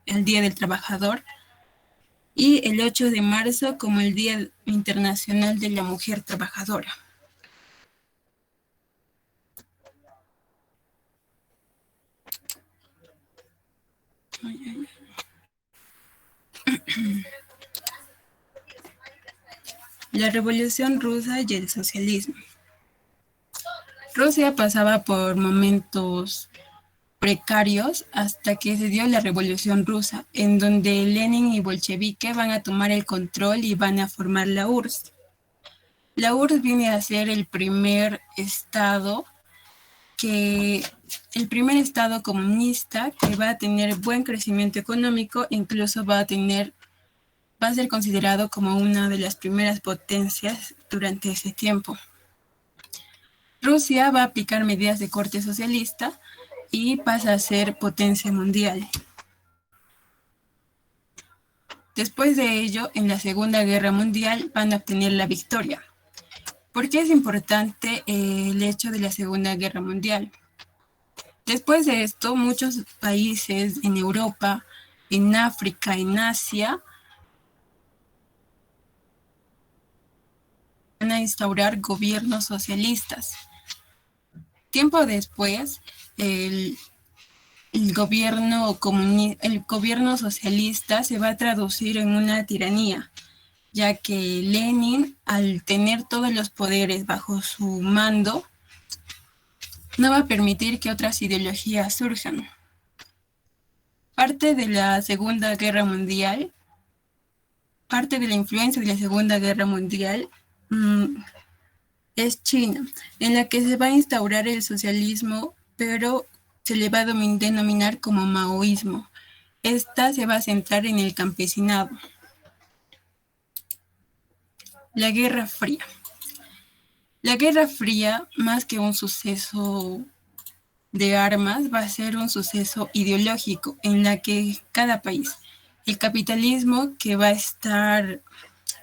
el Día del Trabajador, y el 8 de marzo como el Día Internacional de la Mujer Trabajadora. La Revolución Rusa y el socialismo. Rusia pasaba por momentos precarios hasta que se dio la Revolución Rusa, en donde Lenin y bolchevique van a tomar el control y van a formar la URSS. La URSS viene a ser el primer estado comunista que va a tener buen crecimiento económico, incluso va a ser considerado como una de las primeras potencias durante ese tiempo. Rusia va a aplicar medidas de corte socialista y pasa a ser potencia mundial. Después de ello, en la Segunda Guerra Mundial van a obtener la victoria. ¿Por qué es importante el hecho de la Segunda Guerra Mundial? Después de esto, muchos países en Europa, en África, en Asia, van a instaurar gobiernos socialistas. Tiempo después, el gobierno socialista se va a traducir en una tiranía, ya que Lenin, al tener todos los poderes bajo su mando, no va a permitir que otras ideologías surjan. Parte de la influencia de la Segunda Guerra Mundial es China, en la que se va a instaurar el socialismo, pero se le va a denominar como maoísmo. Esta se va a centrar en el campesinado. La Guerra Fría. La Guerra Fría, más que un suceso de armas va a ser un suceso ideológico en la que cada país, el capitalismo que va a estar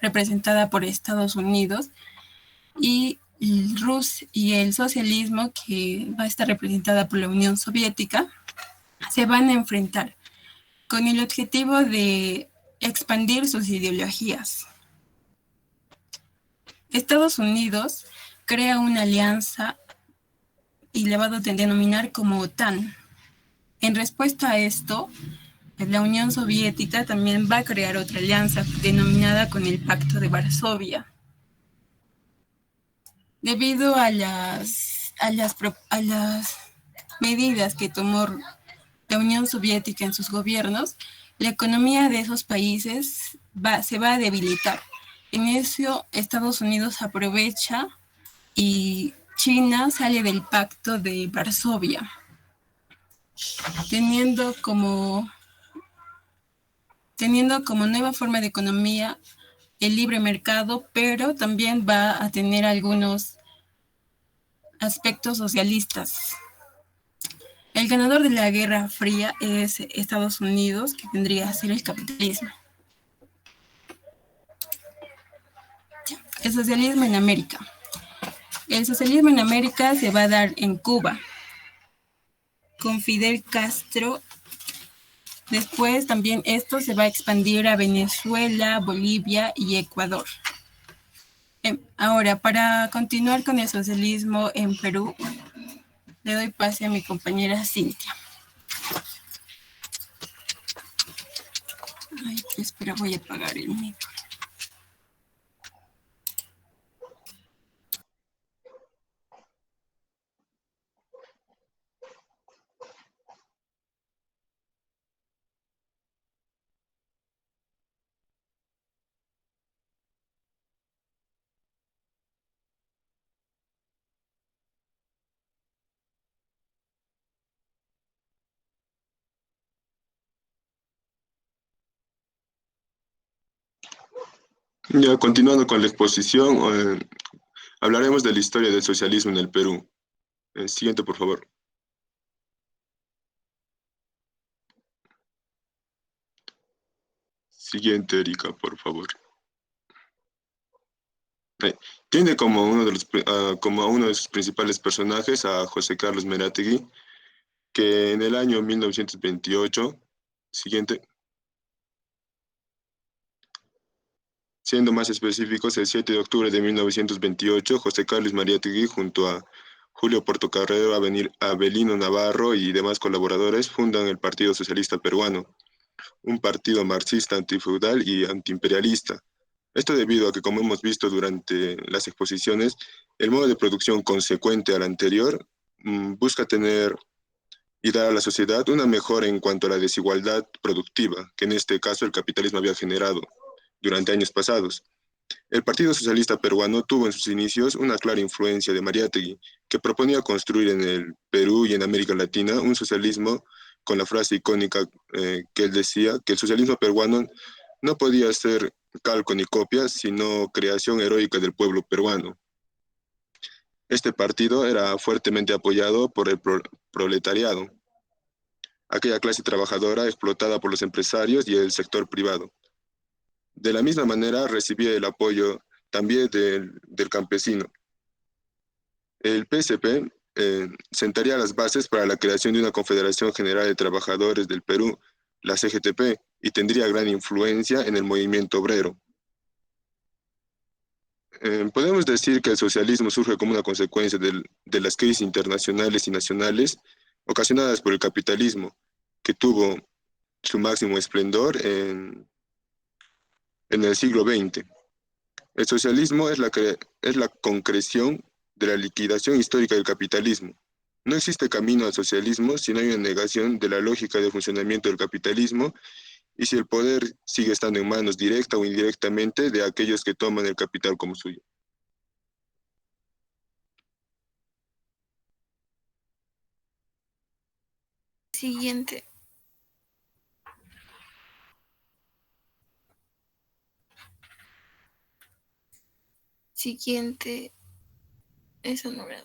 representada por Estados Unidos y el socialismo que va a estar representada por la Unión Soviética, se van a enfrentar con el objetivo de expandir sus ideologías. Estados Unidos crea una alianza y le va a denominar como OTAN. En respuesta a esto, la Unión Soviética también va a crear otra alianza denominada con el Pacto de Varsovia. Debido a las medidas que tomó la Unión Soviética en sus gobiernos, la economía de esos países se va a debilitar. En eso, Estados Unidos aprovecha y China sale del Pacto de Varsovia, teniendo como nueva forma de economía el libre mercado, pero también va a tener algunos aspectos socialistas. El ganador de la Guerra Fría es Estados Unidos, que vendría a ser el capitalismo. El socialismo en América. El socialismo en América se va a dar en Cuba, con Fidel Castro. Después también esto se va a expandir a Venezuela, Bolivia y Ecuador. Ahora, para continuar con el socialismo en Perú, le doy pase a mi compañera Cintia. Ay, espera, voy a apagar el micro. Ya, continuando con la exposición, hablaremos de la historia del socialismo en el Perú. Siguiente, por favor. Siguiente, Erika, por favor. Tiene como uno de sus principales personajes a José Carlos Merátegui, que en el año 1928, siguiente, siendo más específicos, el 7 de octubre de 1928, José Carlos Mariátegui, junto a Julio Portocarrero, Avelino Navarro y demás colaboradores, fundan el Partido Socialista Peruano, un partido marxista antifeudal y antiimperialista. Esto debido a que, como hemos visto durante las exposiciones, el modo de producción consecuente al anterior busca tener y dar a la sociedad una mejora en cuanto a la desigualdad productiva, que en este caso el capitalismo había generado durante años pasados. El Partido Socialista Peruano tuvo en sus inicios una clara influencia de Mariátegui, que proponía construir en el Perú y en América Latina un socialismo con la frase icónica que él decía, que el socialismo peruano no podía ser calco ni copia, sino creación heroica del pueblo peruano. Este partido era fuertemente apoyado por el proletariado, aquella clase trabajadora explotada por los empresarios y el sector privado. De la misma manera recibía el apoyo también del campesino. El PSP sentaría las bases para la creación de una Confederación General de Trabajadores del Perú, la CGTP, y tendría gran influencia en el movimiento obrero. Podemos decir que el socialismo surge como una consecuencia de las crisis internacionales y nacionales ocasionadas por el capitalismo, que tuvo su máximo esplendor en el siglo XX. El socialismo es la concreción de la liquidación histórica del capitalismo. No existe camino al socialismo si no hay una negación de la lógica de funcionamiento del capitalismo y si el poder sigue estando en manos directa o indirectamente de aquellos que toman el capital como suyo. Siguiente. Siguiente. Eso no me...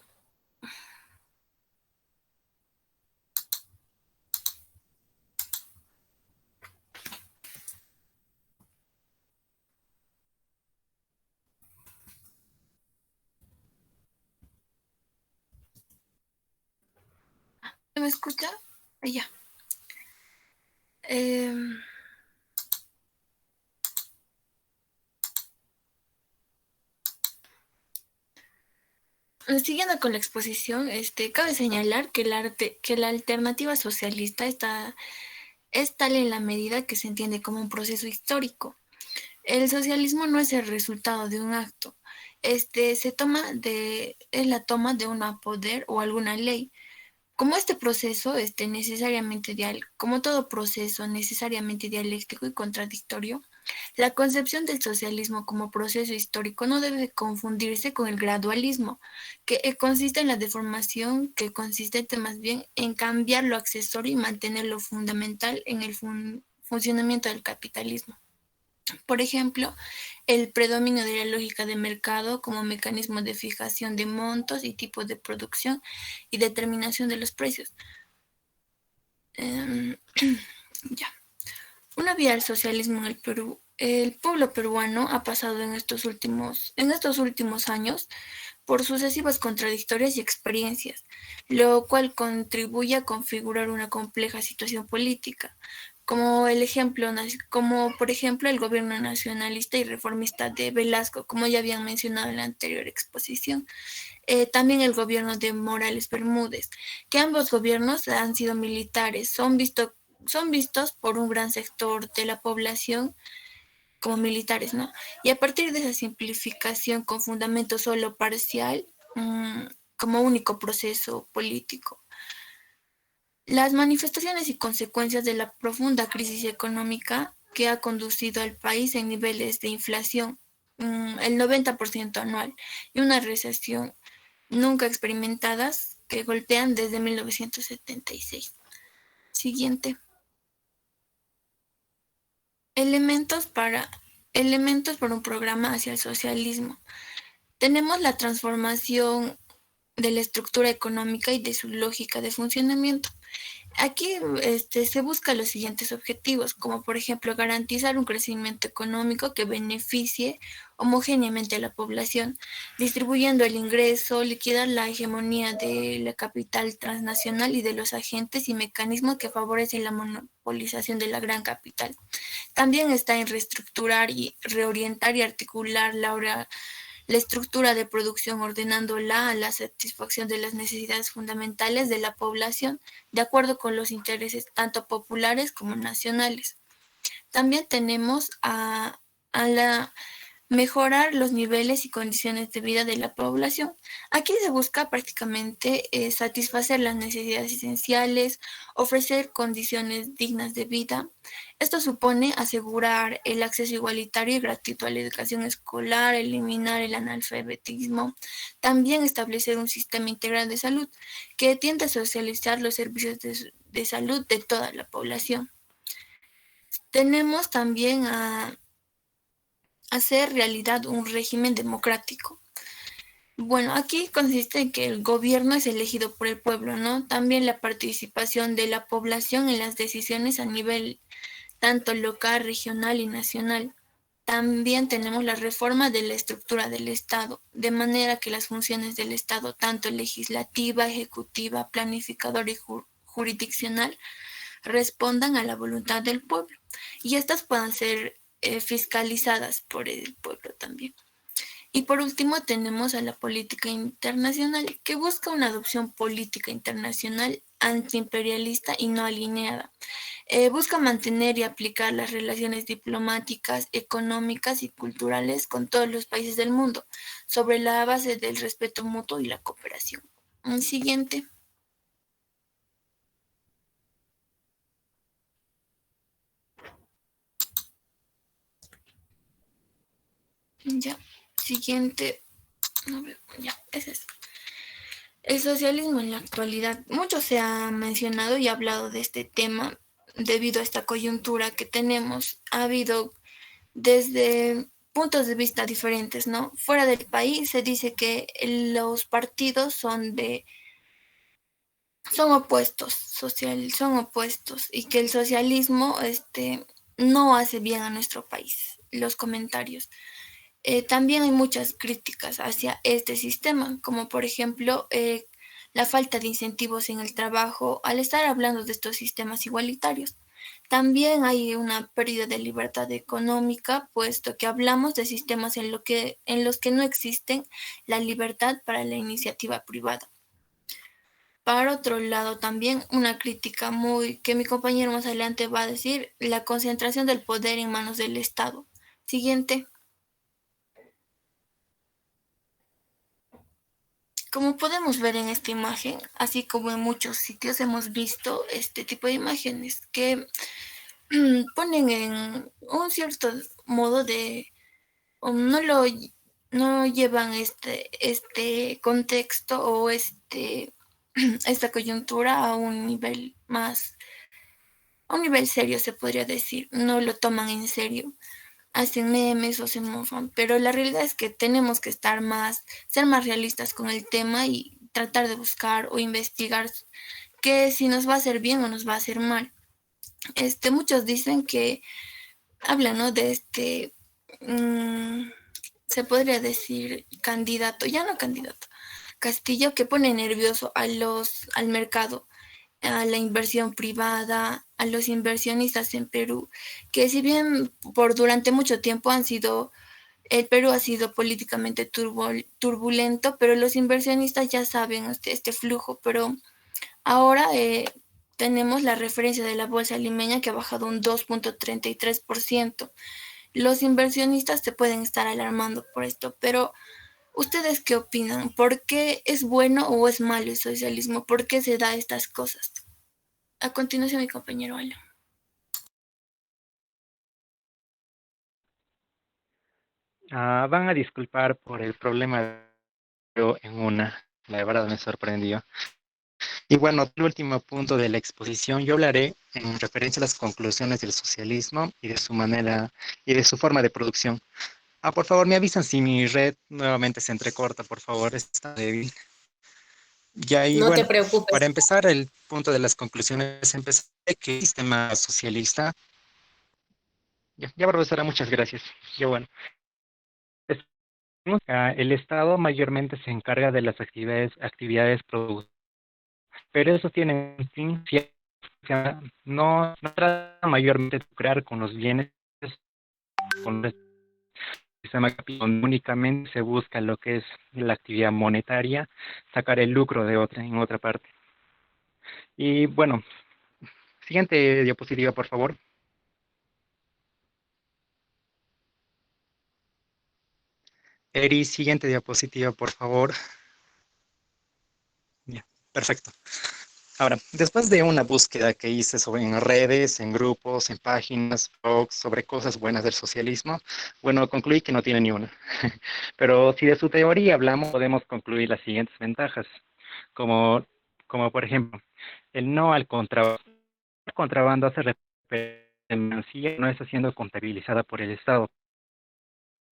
¿Me escucha? Ya. Em, Siguiendo con la exposición, cabe señalar que que la alternativa socialista es tal en la medida que se entiende como un proceso histórico. El socialismo no es el resultado de un acto. Es la toma de un poder o alguna ley. Como este proceso, como todo proceso necesariamente dialéctico y contradictorio, la concepción del socialismo como proceso histórico no debe confundirse con el gradualismo, que consiste en la deformación, que consiste más bien en cambiar lo accesorio y mantener lo fundamental en el funcionamiento del capitalismo. Por ejemplo, el predominio de la lógica de mercado como mecanismo de fijación de montos y tipos de producción y determinación de los precios. Ya. Una vía al socialismo en el Perú. El pueblo peruano ha pasado en estos últimos años por sucesivas contradictorias y experiencias, lo cual contribuye a configurar una compleja situación política, como por ejemplo el gobierno nacionalista y reformista de Velasco, como ya habían mencionado en la anterior exposición. También el gobierno de Morales Bermúdez, que ambos gobiernos han sido militares, son vistos por un gran sector de la población como militares, ¿no? Y a partir de esa simplificación con fundamento solo parcial, como único proceso político. Las manifestaciones y consecuencias de la profunda crisis económica que ha conducido al país en niveles de inflación, el 90% anual, y una recesión nunca experimentadas que golpean desde 1976. Siguiente. Elementos para un programa hacia el socialismo. Tenemos la transformación de la estructura económica y de su lógica de funcionamiento. Aquí se buscan los siguientes objetivos, como por ejemplo garantizar un crecimiento económico que beneficie homogéneamente a la población, distribuyendo el ingreso, liquidar la hegemonía de la capital transnacional y de los agentes y mecanismos que favorecen la monopolización de la gran capital. También está en reestructurar y reorientar y articular la estructura de producción, ordenándola a la satisfacción de las necesidades fundamentales de la población, de acuerdo con los intereses tanto populares como nacionales. También tenemos a mejorar los niveles y condiciones de vida de la población. Aquí se busca prácticamente satisfacer las necesidades esenciales, ofrecer condiciones dignas de vida. Esto supone asegurar el acceso igualitario y gratuito a la educación escolar, eliminar el analfabetismo, también establecer un sistema integral de salud que tiende a socializar los servicios de salud de toda la población. Tenemos también a hacer realidad un régimen democrático. Bueno, aquí consiste en que el gobierno es elegido por el pueblo, ¿no? También la participación de la población en las decisiones a nivel tanto local, regional y nacional. También tenemos la reforma de la estructura del Estado, de manera que las funciones del Estado, tanto legislativa, ejecutiva, planificadora y jurisdiccional, respondan a la voluntad del pueblo y estas puedan ser fiscalizadas por el pueblo también. Y por último tenemos a la política internacional, que busca una adopción política internacional antiimperialista y no alineada. Busca mantener y aplicar las relaciones diplomáticas, económicas y culturales con todos los países del mundo, sobre la base del respeto mutuo y la cooperación. Siguiente. Ya, siguiente. A ver, ya, es eso. El socialismo en la actualidad. Mucho se ha mencionado y hablado de este tema debido a esta coyuntura que tenemos. Ha habido desde puntos de vista diferentes, ¿no? Fuera del país se dice que los partidos son opuestos, son opuestos y que el socialismo no hace bien a nuestro país. Los comentarios. También hay muchas críticas hacia este sistema, como por ejemplo la falta de incentivos en el trabajo al estar hablando de estos sistemas igualitarios. También hay una pérdida de libertad económica, puesto que hablamos de sistemas en los que no existen la libertad para la iniciativa privada. Para otro lado, también una crítica que mi compañero más adelante va a decir, la concentración del poder en manos del Estado. Siguiente. Como podemos ver en esta imagen, así como en muchos sitios hemos visto este tipo de imágenes que ponen en un cierto modo no llevan este contexto o esta coyuntura a un nivel serio, se podría decir. No lo toman en serio. Hacen memes o se mofan, pero la realidad es que tenemos que ser más realistas con el tema y tratar de buscar o investigar que si nos va a hacer bien o nos va a hacer mal. Muchos dicen que hablan, ¿no?, de se podría decir candidato, ya no candidato, Castillo, que pone nervioso al mercado, a la inversión privada, a los inversionistas en Perú, que si bien durante mucho tiempo el Perú ha sido políticamente turbulento, pero los inversionistas ya saben este flujo, pero ahora tenemos la referencia de la bolsa limeña que ha bajado un 2.33%. Los inversionistas se pueden estar alarmando por esto, pero ¿ustedes qué opinan? ¿Por qué es bueno o es malo el socialismo? ¿Por qué se da estas cosas? A continuación, mi compañero Alan. Van a disculpar por el problema la verdad me sorprendió. Y bueno, el último punto de la exposición, yo hablaré en referencia a las conclusiones del socialismo y de su manera y de su forma de producción. Por favor, me avisan si mi red nuevamente se entrecorta, por favor, está débil. Ya, y No te bueno, preocupes. para empezar el punto de las conclusiones, empezaré que el sistema socialista, profesora, muchas gracias. Bueno, el Estado mayormente se encarga de las actividades productivas, pero eso tiene un fin, no trata mayormente de lucrar con los bienes, con el sistema capitalista, únicamente se busca lo que es la actividad monetaria, sacar el lucro en otra parte. Y bueno, siguiente diapositiva, por favor. Eri, siguiente diapositiva, por favor. Ya, perfecto. Ahora, después de una búsqueda que hice en redes, en grupos, en páginas, blogs, sobre cosas buenas del socialismo, bueno, concluí que no tiene ni una. Pero si de su teoría hablamos, podemos concluir las siguientes ventajas, como por ejemplo, el no al contrabando. El contrabando hace referencia, no está siendo contabilizada por el Estado.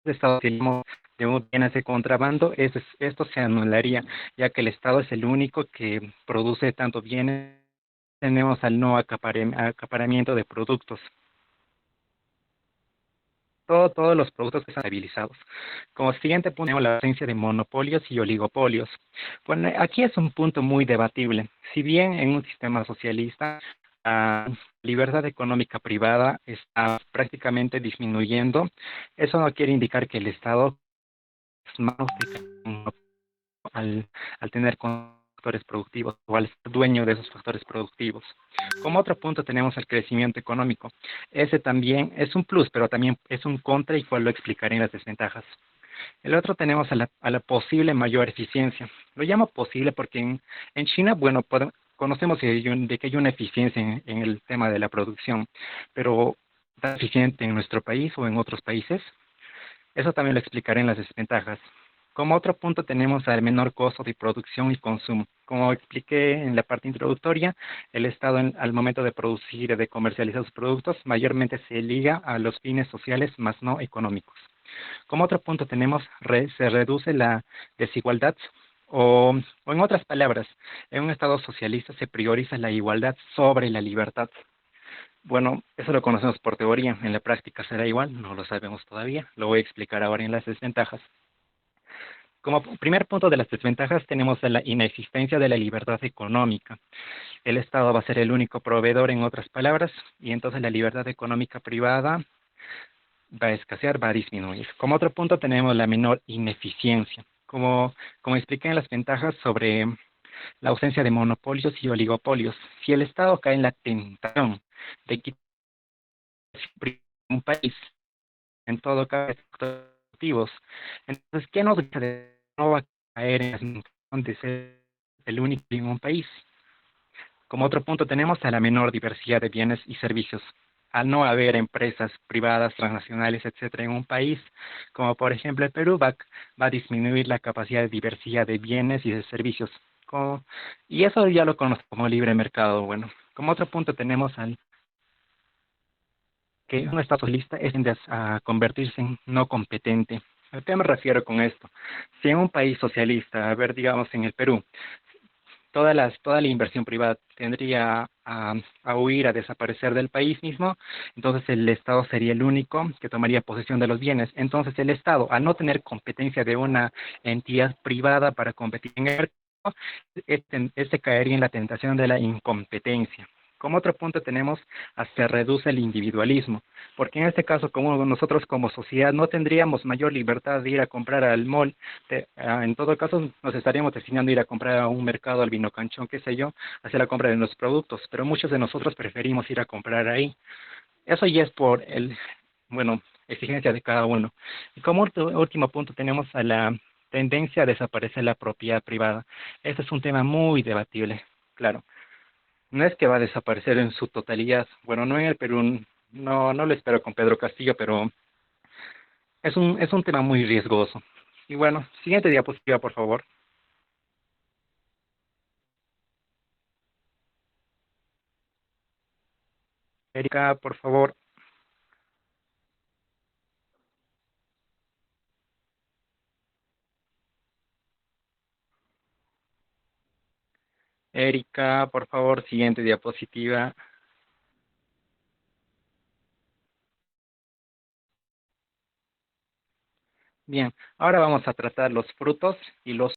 El Estado, si de un bien de contrabando, esto se anularía, ya que el Estado es el único que produce tanto bienes. Tenemos al no acaparamiento de productos. Todos los productos están estabilizados. Como siguiente punto, tenemos la ausencia de monopolios y oligopolios. Bueno, aquí es un punto muy debatible. Si bien en un sistema socialista, la libertad económica privada está prácticamente disminuyendo, eso no quiere indicar que el Estado es más al tener factores productivos o al ser dueño de esos factores productivos. Como otro punto tenemos el crecimiento económico. Ese también es un plus, pero también es un contra, y cual lo explicaré en las desventajas. El otro tenemos a la posible mayor eficiencia. Lo llamo posible porque en China, bueno, conocemos de que hay una eficiencia en el tema de la producción, pero ¿está eficiente en nuestro país o en otros países? Eso también lo explicaré en las desventajas. Como otro punto tenemos al menor costo de producción y consumo. Como expliqué en la parte introductoria, el Estado al momento de producir y de comercializar sus productos mayormente se liga a los fines sociales más no económicos. Como otro punto tenemos, se reduce la desigualdad o en otras palabras, en un Estado socialista se prioriza la igualdad sobre la libertad. Bueno, eso lo conocemos por teoría, en la práctica será igual, no lo sabemos todavía, lo voy a explicar ahora en las desventajas. Como primer punto de las desventajas tenemos la inexistencia de la libertad económica. El Estado va a ser el único proveedor, en otras palabras, y entonces la libertad económica privada va a escasear, va a disminuir. Como otro punto tenemos la menor ineficiencia. Como expliqué en las ventajas sobre la ausencia de monopolios y oligopolios, si el Estado cae en la tentación de quitar un país, en todo caso, activos, entonces, ¿qué nos dice? No va a caer en la tentación de ser el único en un país? Como otro punto tenemos a la menor diversidad de bienes y servicios. Al no haber empresas privadas, transnacionales, etcétera, en un país, como por ejemplo el Perú, va a disminuir la capacidad de diversidad de bienes y de servicios. Y eso ya lo conozco como libre mercado. Bueno, como otro punto tenemos al que un Estado socialista es a convertirse en no competente. ¿A qué me refiero con esto? Si en un país socialista, a ver, digamos en el Perú, toda la inversión privada tendría a huir, a desaparecer del país mismo, entonces el Estado sería el único que tomaría posesión de los bienes. Entonces el Estado, al no tener competencia de una entidad privada para competir en el mercado, este caería en la tentación de la incompetencia. Como otro punto tenemos, se reduce el individualismo, porque en este caso, como nosotros como sociedad no tendríamos mayor libertad de ir a comprar al mall, en todo caso nos estaríamos destinando a ir a comprar a un mercado, al vino canchón, qué sé yo, hacer la compra de los productos, pero muchos de nosotros preferimos ir a comprar ahí. Eso ya es por exigencia de cada uno. Y como último punto tenemos a la tendencia a desaparecer la propiedad privada. Este es un tema muy debatible, claro. No es que va a desaparecer en su totalidad. Bueno, no en el Perú, no lo espero con Pedro Castillo, pero es un tema muy riesgoso. Y bueno, siguiente diapositiva, por favor. Erika, por favor. Erika, por favor, siguiente diapositiva. Bien, ahora vamos a tratar los frutos y los...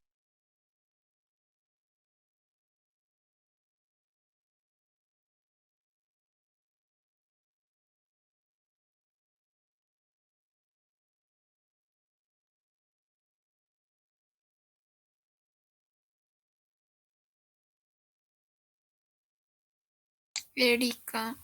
Erika.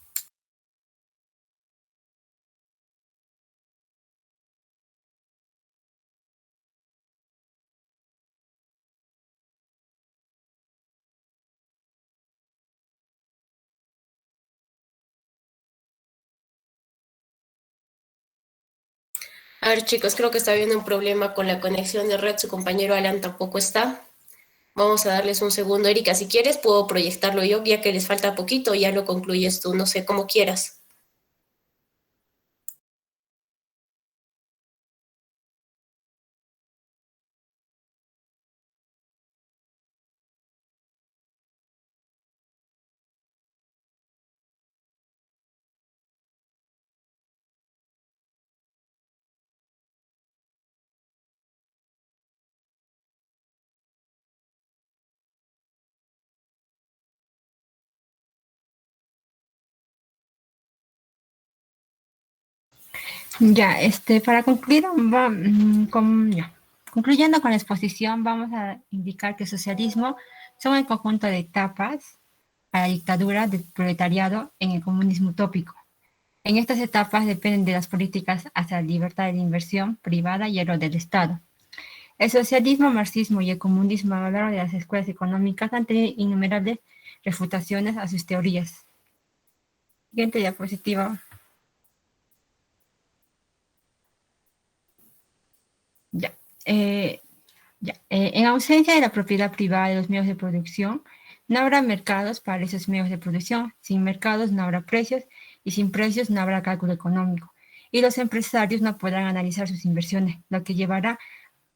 A ver, chicos, creo que está habiendo un problema con la conexión de red. Su compañero Alan tampoco está. Vamos a darles un segundo. Erika, si quieres, puedo proyectarlo yo, ya que les falta poquito, ya lo concluyes tú, no sé, como quieras. Ya, para concluir, concluyendo con la exposición, vamos a indicar que el socialismo son el conjunto de etapas a la dictadura del proletariado en el comunismo utópico. En estas etapas dependen de las políticas hacia la libertad de inversión privada y el rol del Estado. El socialismo, marxismo y el comunismo a lo largo de las escuelas económicas han tenido innumerables refutaciones a sus teorías. Siguiente diapositiva. Ya. En ausencia de la propiedad privada de los medios de producción, no habrá mercados para esos medios de producción. Sin mercados no habrá precios y sin precios no habrá cálculo económico. Y los empresarios no podrán analizar sus inversiones, lo que llevará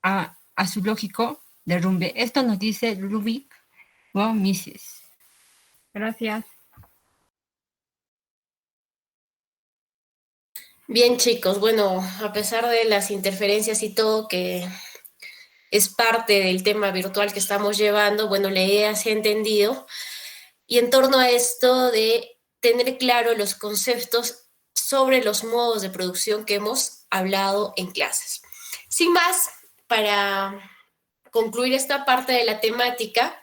a su lógico derrumbe. Esto nos dice Ludwig von Mises. Gracias. Bien, chicos, bueno, a pesar de las interferencias y todo que es parte del tema virtual que estamos llevando, bueno, la idea se ha entendido. Y en torno a esto de tener claro los conceptos sobre los modos de producción que hemos hablado en clases. Sin más, para concluir esta parte de la temática,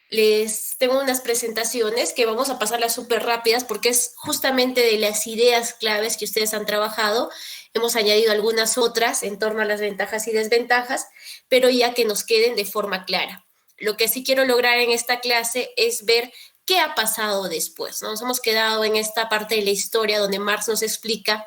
les tengo unas presentaciones que vamos a pasarlas súper rápidas porque es justamente de las ideas claves que ustedes han trabajado. Hemos añadido algunas otras en torno a las ventajas y desventajas, pero ya que nos queden de forma clara. Lo que sí quiero lograr en esta clase es ver qué ha pasado después, ¿no? Nos hemos quedado en esta parte de la historia donde Marx nos explica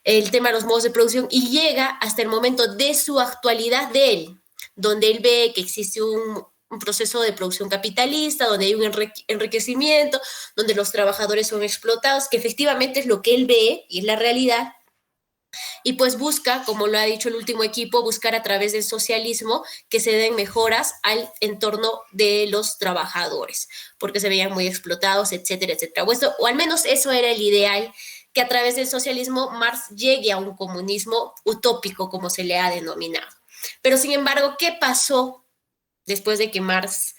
el tema de los modos de producción y llega hasta el momento de su actualidad de él, donde él ve que existe un proceso de producción capitalista, donde hay un enriquecimiento, donde los trabajadores son explotados, que efectivamente es lo que él ve y es la realidad. Y pues busca, como lo ha dicho el último equipo, buscar a través del socialismo que se den mejoras al entorno de los trabajadores, porque se veían muy explotados, etcétera, etcétera. O al menos eso era el ideal, que a través del socialismo Marx llegue a un comunismo utópico, como se le ha denominado. Pero sin embargo, ¿qué pasó después de que Marx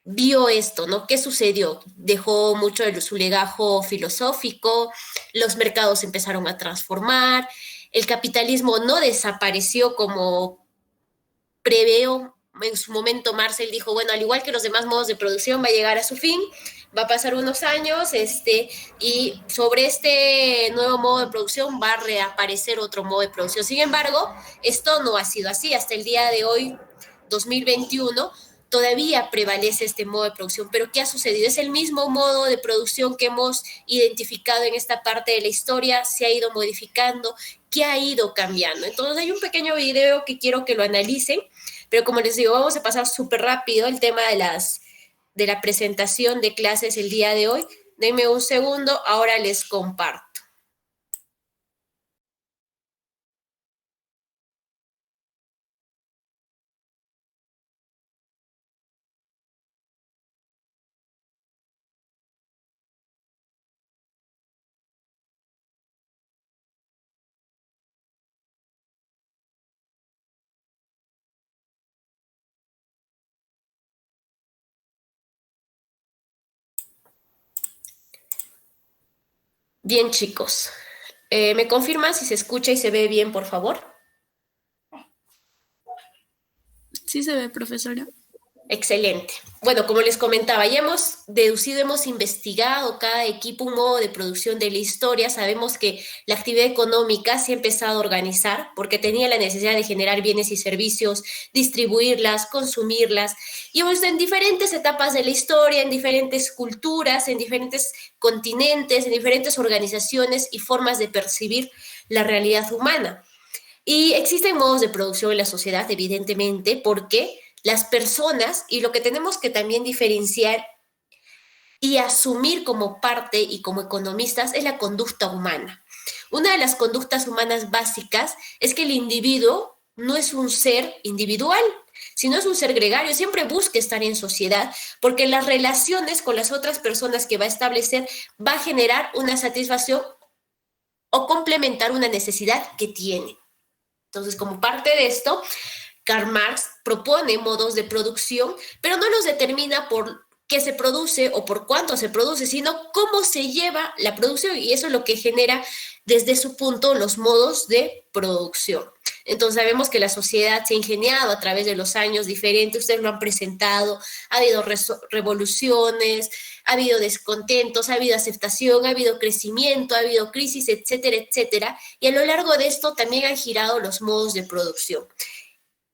vio esto, ¿no? ¿Qué sucedió? Dejó mucho de su legajo filosófico, los mercados empezaron a transformar, el capitalismo no desapareció como preveó en su momento Marx. Él dijo, bueno, al igual que los demás modos de producción, va a llegar a su fin, va a pasar unos años, y sobre este nuevo modo de producción va a reaparecer otro modo de producción. Sin embargo, esto no ha sido así. Hasta el día de hoy, 2021, todavía prevalece este modo de producción. Pero ¿qué ha sucedido? Es el mismo modo de producción que hemos identificado en esta parte de la historia, se ha ido modificando, que ha ido cambiando. Entonces hay un pequeño video que quiero que lo analicen, pero como les digo, vamos a pasar súper rápido el tema de la presentación de clases el día de hoy. Denme un segundo, ahora les comparto. Bien, chicos. ¿Me confirman si se escucha y se ve bien, por favor? Sí se ve, profesora. Excelente. Bueno, como les comentaba, ya hemos deducido, hemos investigado cada equipo un modo de producción de la historia. Sabemos que la actividad económica se ha empezado a organizar porque tenía la necesidad de generar bienes y servicios, distribuirlas, consumirlas. Y hemos en diferentes etapas de la historia, en diferentes culturas, en diferentes continentes, en diferentes organizaciones y formas de percibir la realidad humana. Y existen modos de producción en la sociedad, evidentemente, porque las personas, y lo que tenemos que también diferenciar y asumir como parte y como economistas es la conducta humana. Una de las conductas humanas básicas es que el individuo no es un ser individual, sino es un ser gregario, siempre busca estar en sociedad, porque las relaciones con las otras personas que va a establecer va a generar una satisfacción o complementar una necesidad que tiene. Entonces, como parte de esto, Karl Marx propone modos de producción, pero no los determina por qué se produce o por cuánto se produce, sino cómo se lleva la producción, y eso es lo que genera desde su punto los modos de producción. Entonces sabemos que la sociedad se ha ingeniado a través de los años diferentes, ustedes lo han presentado, ha habido revoluciones, ha habido descontentos, ha habido aceptación, ha habido crecimiento, ha habido crisis, etcétera, etcétera, y a lo largo de esto también han girado los modos de producción.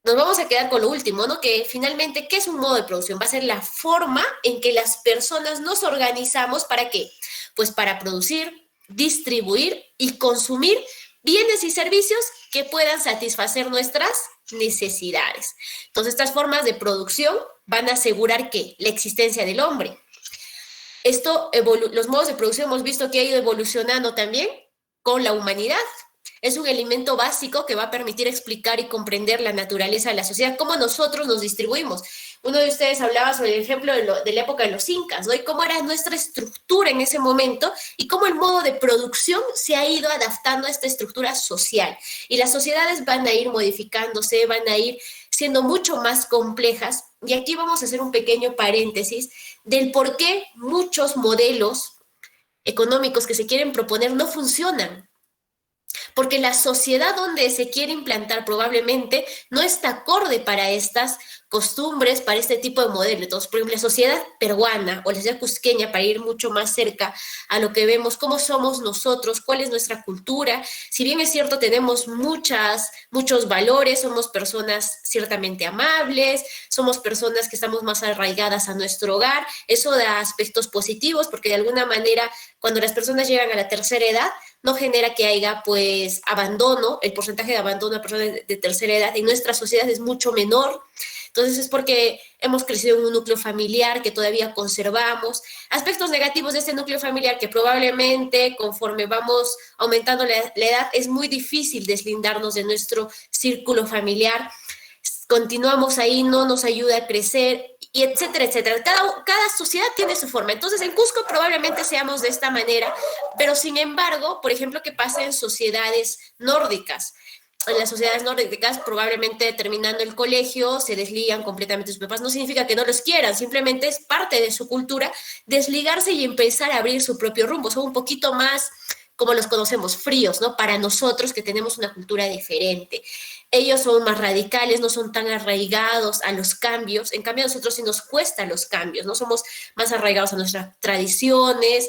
Nos vamos a quedar con lo último, ¿no? Que finalmente, ¿qué es un modo de producción? Va a ser la forma en que las personas nos organizamos, ¿para qué? Pues para producir, distribuir y consumir bienes y servicios que puedan satisfacer nuestras necesidades. Entonces, estas formas de producción van a asegurar que la existencia del hombre. Los modos de producción hemos visto que ha ido evolucionando también con la humanidad. Es un elemento básico que va a permitir explicar y comprender la naturaleza de la sociedad, cómo nosotros nos distribuimos. Uno de ustedes hablaba sobre el ejemplo de la época de los incas, ¿no? Y cómo era nuestra estructura en ese momento y cómo el modo de producción se ha ido adaptando a esta estructura social. Y las sociedades van a ir modificándose, van a ir siendo mucho más complejas. Y aquí vamos a hacer un pequeño paréntesis del por qué muchos modelos económicos que se quieren proponer no funcionan. Porque la sociedad donde se quiere implantar probablemente no está acorde para estas costumbres, para este tipo de modelo. Entonces, por ejemplo, la sociedad peruana o la sociedad cusqueña, para ir mucho más cerca a lo que vemos, cómo somos nosotros, cuál es nuestra cultura. Si bien es cierto, tenemos muchos valores, somos personas ciertamente amables, somos personas que estamos más arraigadas a nuestro hogar, eso da aspectos positivos, porque de alguna manera, cuando las personas llegan a la tercera edad, no genera que haya, pues, abandono. El porcentaje de abandono a personas de tercera edad en nuestra sociedad es mucho menor. Entonces es porque hemos crecido en un núcleo familiar que todavía conservamos. Aspectos negativos de este núcleo familiar que probablemente conforme vamos aumentando la edad es muy difícil deslindarnos de nuestro círculo familiar. Continuamos ahí, no nos ayuda a crecer, y etcétera, etcétera. Cada sociedad tiene su forma. Entonces, en Cusco probablemente seamos de esta manera, pero sin embargo, por ejemplo, ¿qué pasa en sociedades nórdicas? En las sociedades nórdicas, probablemente terminando el colegio, se desligan completamente sus papás. No significa que no los quieran, simplemente es parte de su cultura desligarse y empezar a abrir su propio rumbo. Son un poquito más, como los conocemos, fríos, ¿no? Para nosotros que tenemos una cultura diferente. Ellos son más radicales, no son tan arraigados a los cambios. En cambio, a nosotros sí nos cuestan los cambios, ¿no? Somos más arraigados a nuestras tradiciones,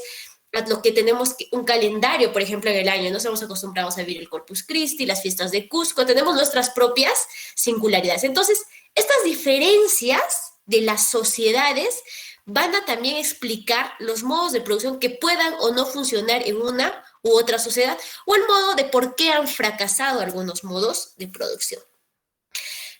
a lo que tenemos un calendario, por ejemplo, en el año. No estamos acostumbrados a vivir el Corpus Christi, las fiestas de Cusco, tenemos nuestras propias singularidades. Entonces, estas diferencias de las sociedades van a también explicar los modos de producción que puedan o no funcionar en una u otra sociedad, o el modo de por qué han fracasado algunos modos de producción.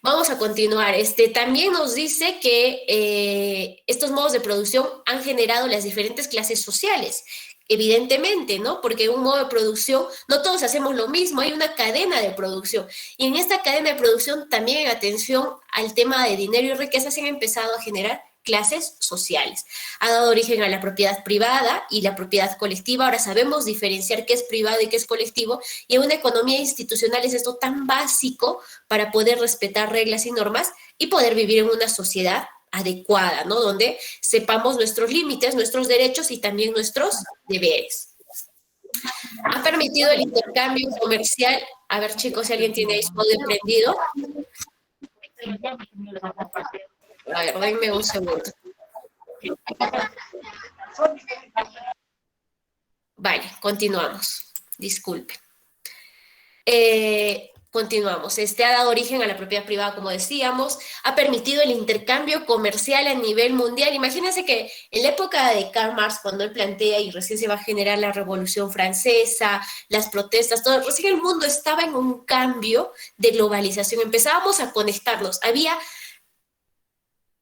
Vamos a continuar. También nos dice que estos modos de producción han generado las diferentes clases sociales, evidentemente, ¿no? Porque en un modo de producción no todos hacemos lo mismo, hay una cadena de producción. Y en esta cadena de producción también, en atención al tema de dinero y riqueza, se han empezado a generar clases sociales. Ha dado origen a la propiedad privada y la propiedad colectiva. Ahora sabemos diferenciar qué es privado y qué es colectivo, y en una economía institucional es esto tan básico para poder respetar reglas y normas y poder vivir en una sociedad adecuada, ¿no? Donde sepamos nuestros límites, nuestros derechos y también nuestros deberes. Ha permitido el intercambio comercial. A ver, chicos, si alguien tiene ahí su audio prendido. A ver, denme un segundo. Vale, continuamos. Disculpen. Continuamos. Ha dado origen a la propiedad privada, como decíamos. Ha permitido el intercambio comercial a nivel mundial. Imagínense que en la época de Karl Marx, cuando él plantea y recién se va a generar la Revolución Francesa, las protestas, todo, recién el mundo estaba en un cambio de globalización. Empezábamos a conectarnos. Había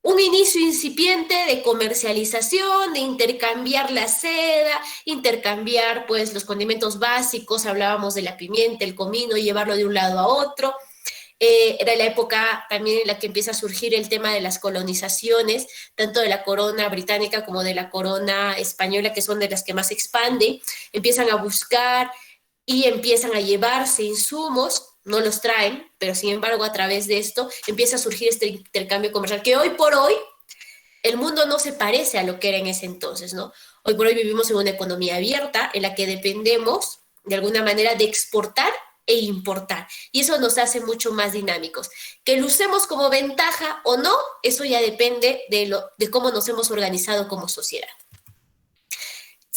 un inicio incipiente de comercialización, de intercambiar la seda, intercambiar, pues, los condimentos básicos. Hablábamos de la pimienta, el comino, y llevarlo de un lado a otro. Era la época también en la que empieza a surgir el tema de las colonizaciones, tanto de la corona británica como de la corona española, que son de las que más se expande. Empiezan a buscar y empiezan a llevarse insumos. No los traen, pero sin embargo a través de esto empieza a surgir este intercambio comercial, que hoy por hoy el mundo no se parece a lo que era en ese entonces, ¿no? Hoy por hoy vivimos en una economía abierta en la que dependemos de alguna manera de exportar e importar, y eso nos hace mucho más dinámicos. Que lo usemos como ventaja o no, eso ya depende de cómo nos hemos organizado como sociedad.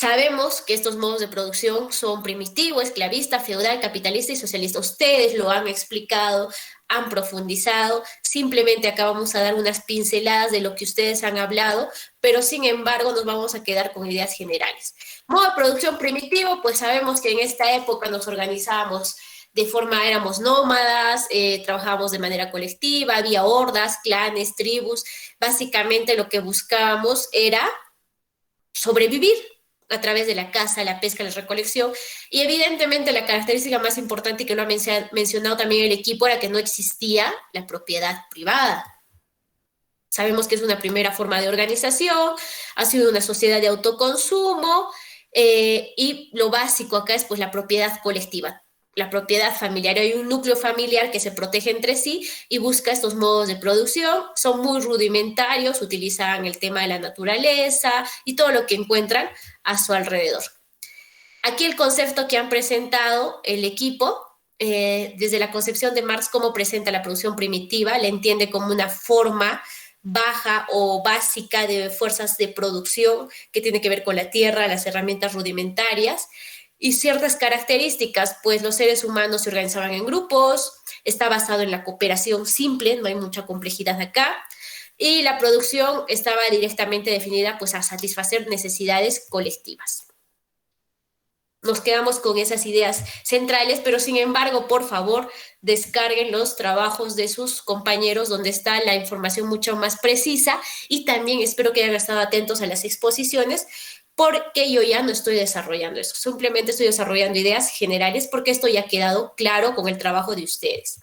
Sabemos que estos modos de producción son primitivo, esclavista, feudal, capitalista y socialista. Ustedes lo han explicado, han profundizado. Simplemente acá vamos a dar unas pinceladas de lo que ustedes han hablado, pero sin embargo nos vamos a quedar con ideas generales. Modo de producción primitivo, pues sabemos que en esta época nos organizábamos de forma, éramos nómadas, trabajábamos de manera colectiva, había hordas, clanes, tribus. Básicamente lo que buscábamos era sobrevivir a través de la caza, la pesca, la recolección, y evidentemente la característica más importante, y que lo ha mencionado también el equipo, era que no existía la propiedad privada. Sabemos que es una primera forma de organización, ha sido una sociedad de autoconsumo, y lo básico acá es, pues, la propiedad colectiva. la propiedad familiar. Hay un núcleo familiar que se protege entre sí y busca estos modos de producción. Son muy rudimentarios, utilizan el tema de la naturaleza y todo lo que encuentran a su alrededor. Aquí el concepto que han presentado el equipo, desde la concepción de Marx, cómo presenta la producción primitiva, la entiende como una forma baja o básica de fuerzas de producción que tiene que ver con la tierra, las herramientas rudimentarias y ciertas características, pues los seres humanos se organizaban en grupos, está basado en la cooperación simple, no hay mucha complejidad acá, y la producción estaba directamente definida pues a satisfacer necesidades colectivas. Nos quedamos con esas ideas centrales, pero sin embargo, por favor, descarguen los trabajos de sus compañeros donde está la información mucho más precisa y también espero que hayan estado atentos a las exposiciones porque yo ya no estoy desarrollando eso, simplemente estoy desarrollando ideas generales porque esto ya ha quedado claro con el trabajo de ustedes.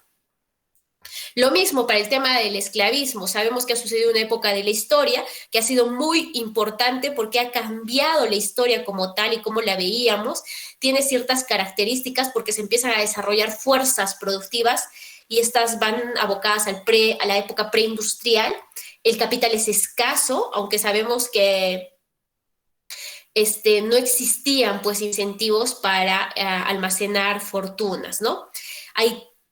Lo mismo para el tema del esclavismo. Sabemos que ha sucedido una época de la historia que ha sido muy importante porque ha cambiado la historia como tal y como la veíamos. Tiene ciertas características porque se empiezan a desarrollar fuerzas productivas y estas van abocadas a la época preindustrial. El capital es escaso, aunque sabemos que no existían pues incentivos para almacenar fortunas, ¿no?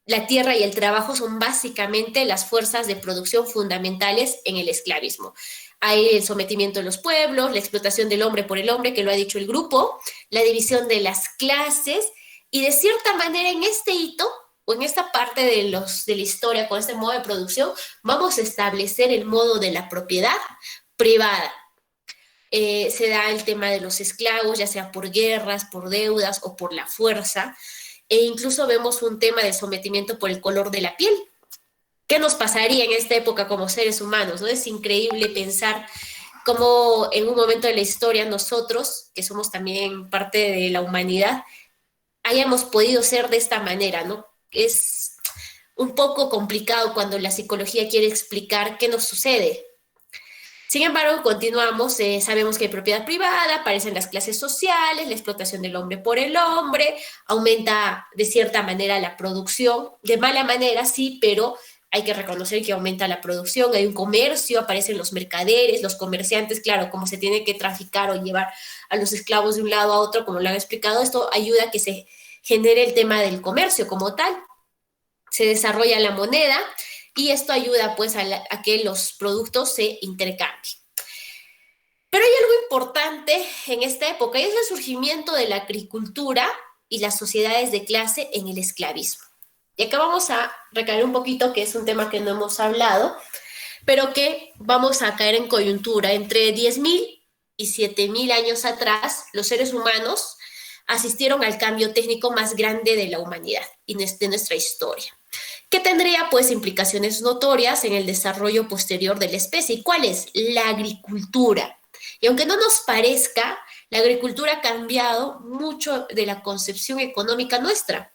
La tierra y el trabajo son básicamente las fuerzas de producción fundamentales en el esclavismo. Hay el sometimiento de los pueblos, la explotación del hombre por el hombre, que lo ha dicho el grupo, la división de las clases, y de cierta manera en este hito, o en esta parte de la historia, con este modo de producción, vamos a establecer el modo de la propiedad privada. Se da el tema de los esclavos, ya sea por guerras, por deudas o por la fuerza, e incluso vemos un tema de sometimiento por el color de la piel. ¿Qué nos pasaría en esta época como seres humanos, ¿no? Es increíble pensar cómo en un momento de la historia nosotros, que somos también parte de la humanidad, hayamos podido ser de esta manera, ¿no? Es un poco complicado cuando la psicología quiere explicar qué nos sucede. Sin embargo, continuamos, sabemos que hay propiedad privada, aparecen las clases sociales, la explotación del hombre por el hombre, aumenta de cierta manera la producción, de mala manera sí, pero hay que reconocer que aumenta la producción, hay un comercio, aparecen los mercaderes, los comerciantes, claro, como se tiene que traficar o llevar a los esclavos de un lado a otro, como lo han explicado, esto ayuda a que se genere el tema del comercio como tal, se desarrolla la moneda, y esto ayuda pues a que los productos se intercambien. Pero hay algo importante en esta época y es el surgimiento de la agricultura y las sociedades de clase en el esclavismo. Y acá vamos a recaer un poquito, que es un tema que no hemos hablado, pero que vamos a caer en coyuntura. Entre 10.000 y 7.000 años atrás, los seres humanos asistieron al cambio técnico más grande de la humanidad y de nuestra historia, que tendría pues implicaciones notorias en el desarrollo posterior de la especie. ¿Y cuál es? La agricultura. Y aunque no nos parezca, la agricultura ha cambiado mucho de la concepción económica nuestra,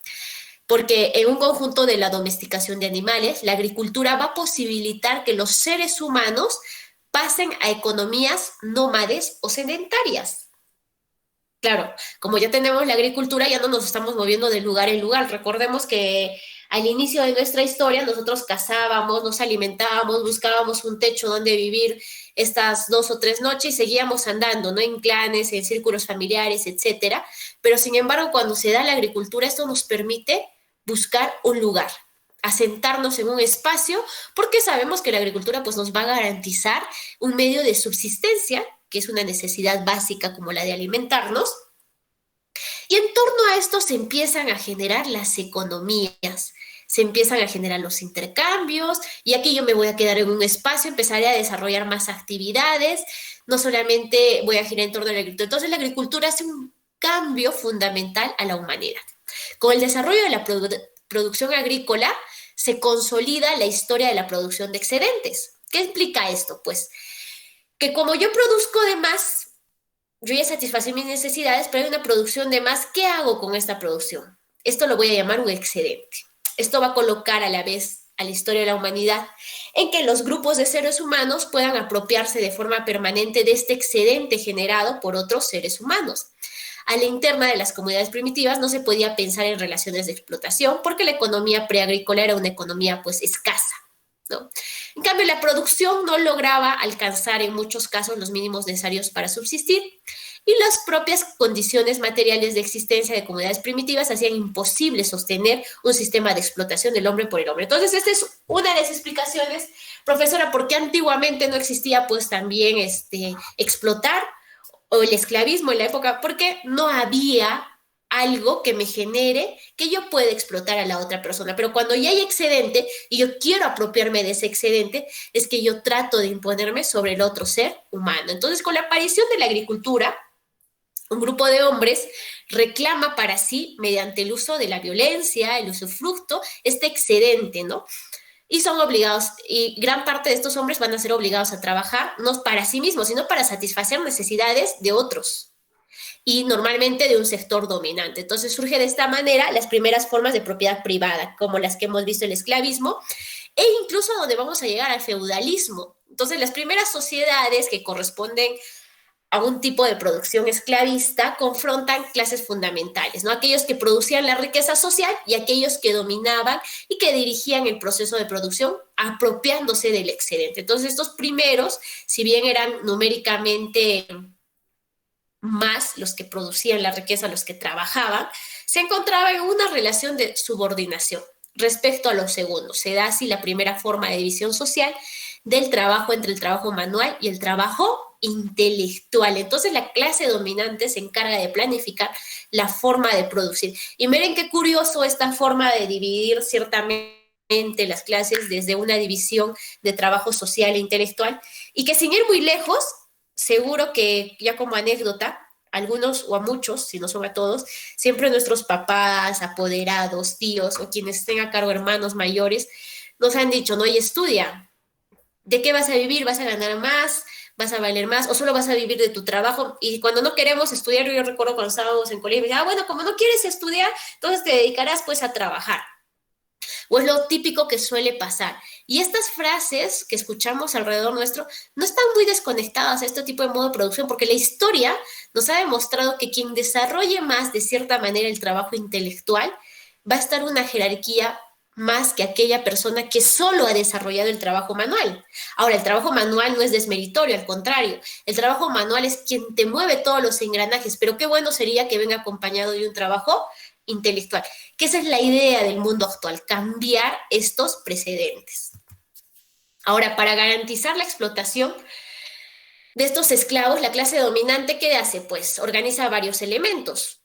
porque en un conjunto de la domesticación de animales, la agricultura va a posibilitar que los seres humanos pasen a economías nómades o sedentarias. Claro, como ya tenemos la agricultura, ya no nos estamos moviendo de lugar en lugar. Recordemos que al inicio de nuestra historia nosotros cazábamos, nos alimentábamos, buscábamos un techo donde vivir estas 2 o 3 noches y seguíamos andando, ¿no? En clanes, en círculos familiares, etcétera. Pero sin embargo, cuando se da la agricultura, esto nos permite buscar un lugar, asentarnos en un espacio, porque sabemos que la agricultura pues, nos va a garantizar un medio de subsistencia, que es una necesidad básica como la de alimentarnos. Y en torno a esto se empiezan a generar las economías, se empiezan a generar los intercambios, y aquí yo me voy a quedar en un espacio, empezaré a desarrollar más actividades, no solamente voy a girar en torno a la agricultura. Entonces la agricultura hace un cambio fundamental a la humanidad. Con el desarrollo de la producción agrícola se consolida la historia de la producción de excedentes. ¿Qué implica esto? Pues que como yo produzco de más, yo ya satisfací mis necesidades, pero hay una producción de más. ¿Qué hago con esta producción? Esto lo voy a llamar un excedente. Esto va a colocar a la vez a la historia de la humanidad en que los grupos de seres humanos puedan apropiarse de forma permanente de este excedente generado por otros seres humanos. a la interna de las comunidades primitivas no se podía pensar en relaciones de explotación porque la economía preagrícola era una economía pues escasa, ¿no? En cambio, la producción no lograba alcanzar en muchos casos los mínimos necesarios para subsistir y las propias condiciones materiales de existencia de comunidades primitivas hacían imposible sostener un sistema de explotación del hombre por el hombre. Entonces, esta es una de las explicaciones, profesora, por qué antiguamente no existía pues también explotar o el esclavismo en la época, porque no había algo que me genere que yo pueda explotar a la otra persona. Pero cuando ya hay excedente y yo quiero apropiarme de ese excedente, es que yo trato de imponerme sobre el otro ser humano. Entonces, con la aparición de la agricultura, un grupo de hombres reclama para sí, mediante el uso de la violencia, el usufructo, este excedente, ¿no? Y son obligados, y gran parte de estos hombres van a ser obligados a trabajar, no para sí mismos, sino para satisfacer necesidades de otros, y normalmente de un sector dominante. Entonces surge de esta manera las primeras formas de propiedad privada, como las que hemos visto el esclavismo, e incluso donde vamos a llegar al feudalismo. Entonces las primeras sociedades que corresponden a un tipo de producción esclavista confrontan clases fundamentales, ¿no? Aquellos que producían la riqueza social y aquellos que dominaban y que dirigían el proceso de producción apropiándose del excedente. Entonces estos primeros, si bien eran numéricamente más los que producían la riqueza, los que trabajaban, se encontraban en una relación de subordinación respecto a los segundos. Se da así la primera forma de división social del trabajo entre el trabajo manual y el trabajo intelectual. Entonces la clase dominante se encarga de planificar la forma de producir. Y miren qué curioso esta forma de dividir ciertamente las clases desde una división de trabajo social e intelectual, y que sin ir muy lejos, seguro que ya como anécdota, algunos o a muchos, si no son a todos, siempre nuestros papás, apoderados, tíos o quienes estén a cargo, hermanos mayores, nos han dicho, no, y estudia, ¿de qué vas a vivir? ¿Vas a ganar más? ¿Vas a valer más? ¿O solo vas a vivir de tu trabajo? Y cuando no queremos estudiar, yo recuerdo cuando estábamos en colegio, bueno, como no quieres estudiar, entonces te dedicarás pues a trabajar. O es lo típico que suele pasar. Y estas frases que escuchamos alrededor nuestro no están muy desconectadas a este tipo de modo de producción, porque la historia nos ha demostrado que quien desarrolle más de cierta manera el trabajo intelectual va a estar en una jerarquía más que aquella persona que solo ha desarrollado el trabajo manual. Ahora, el trabajo manual no es desmeritorio, al contrario, el trabajo manual es quien te mueve todos los engranajes, pero qué bueno sería que venga acompañado de un trabajo intelectual, que esa es la idea del mundo actual, cambiar estos precedentes. Ahora, para garantizar la explotación de estos esclavos, la clase dominante, ¿qué hace? Pues organiza varios elementos.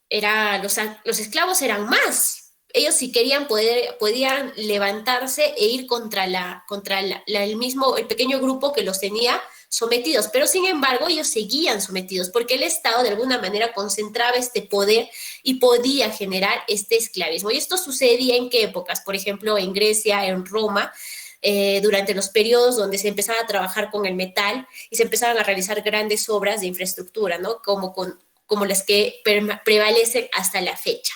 Los esclavos eran más. Ellos, si querían, podían levantarse e ir contra el pequeño grupo que los tenía sometidos, pero sin embargo ellos seguían sometidos porque el Estado de alguna manera concentraba este poder y podía generar este esclavismo. Y esto sucedía ¿en qué épocas? Por ejemplo, en Grecia, en Roma, durante los periodos donde se empezaba a trabajar con el metal y se empezaban a realizar grandes obras de infraestructura, ¿no? Como las que prevalecen hasta la fecha.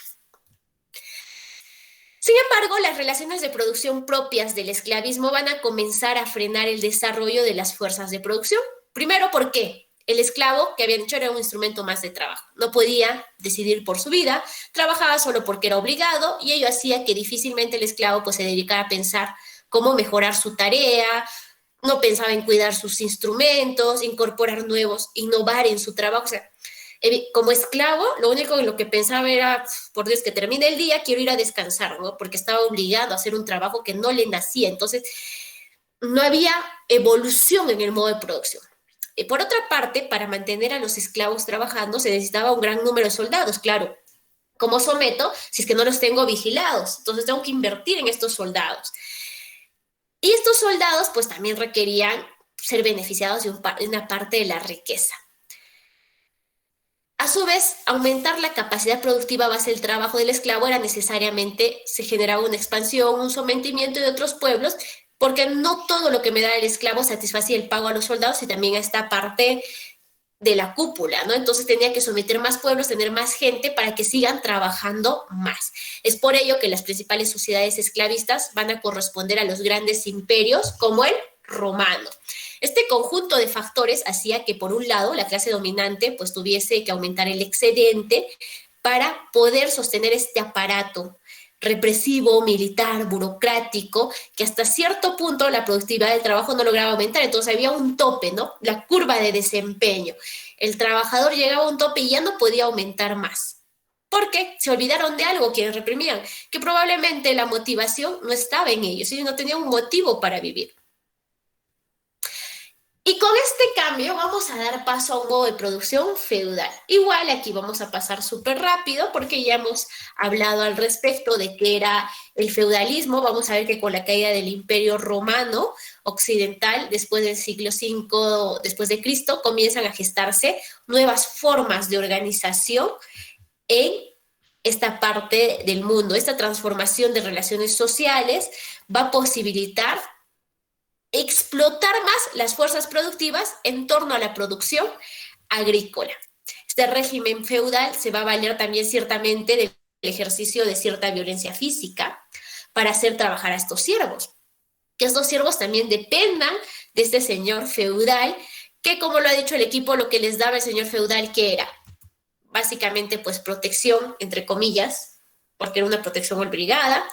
Sin embargo, las relaciones de producción propias del esclavismo van a comenzar a frenar el desarrollo de las fuerzas de producción. Primero, ¿por qué? El esclavo, que habían dicho, era un instrumento más de trabajo. No podía decidir por su vida, trabajaba solo porque era obligado, y ello hacía que difícilmente el esclavo pues, se dedicara a pensar cómo mejorar su tarea, no pensaba en cuidar sus instrumentos, incorporar nuevos, innovar en su trabajo. O sea, como esclavo, lo único en lo que pensaba era, por Dios, que termine el día, quiero ir a descansar, ¿no? Porque estaba obligado a hacer un trabajo que no le nacía. Entonces, no había evolución en el modo de producción. Por otra parte, para mantener a los esclavos trabajando, se necesitaba un gran número de soldados, claro. ¿Cómo someto si es que no los tengo vigilados? Entonces, tengo que invertir en estos soldados. Y estos soldados, pues, también requerían ser beneficiados de una parte de la riqueza. A su vez, aumentar la capacidad productiva a base del trabajo del esclavo era necesariamente, se generaba una expansión, un sometimiento de otros pueblos, porque no todo lo que me da el esclavo satisfacía el pago a los soldados y también a esta parte de la cúpula, ¿no? Entonces tenía que someter más pueblos, tener más gente para que sigan trabajando más. Es por ello que las principales sociedades esclavistas van a corresponder a los grandes imperios como el romano. Este conjunto de factores hacía que, por un lado, la clase dominante pues tuviese que aumentar el excedente para poder sostener este aparato represivo, militar, burocrático, que hasta cierto punto la productividad del trabajo no lograba aumentar. Entonces había un tope, ¿no? La curva de desempeño. El trabajador llegaba a un tope y ya no podía aumentar más. Porque se olvidaron de algo quienes reprimían, que probablemente la motivación no estaba en ellos, ellos no tenían un motivo para vivir. Y con este cambio vamos a dar paso a un modo de producción feudal. Igual aquí vamos a pasar súper rápido porque ya hemos hablado al respecto de qué era el feudalismo. Vamos a ver que con la caída del Imperio Romano Occidental, después del siglo V después de Cristo, comienzan a gestarse nuevas formas de organización en esta parte del mundo. Esta transformación de relaciones sociales va a posibilitar explotar más las fuerzas productivas en torno a la producción agrícola. Este régimen feudal se va a valer también ciertamente del ejercicio de cierta violencia física para hacer trabajar a estos siervos. Que estos siervos también dependan de este señor feudal, que como lo ha dicho el equipo, lo que les daba el señor feudal, ¿qué era? Básicamente, pues protección, entre comillas, porque era una protección obligada.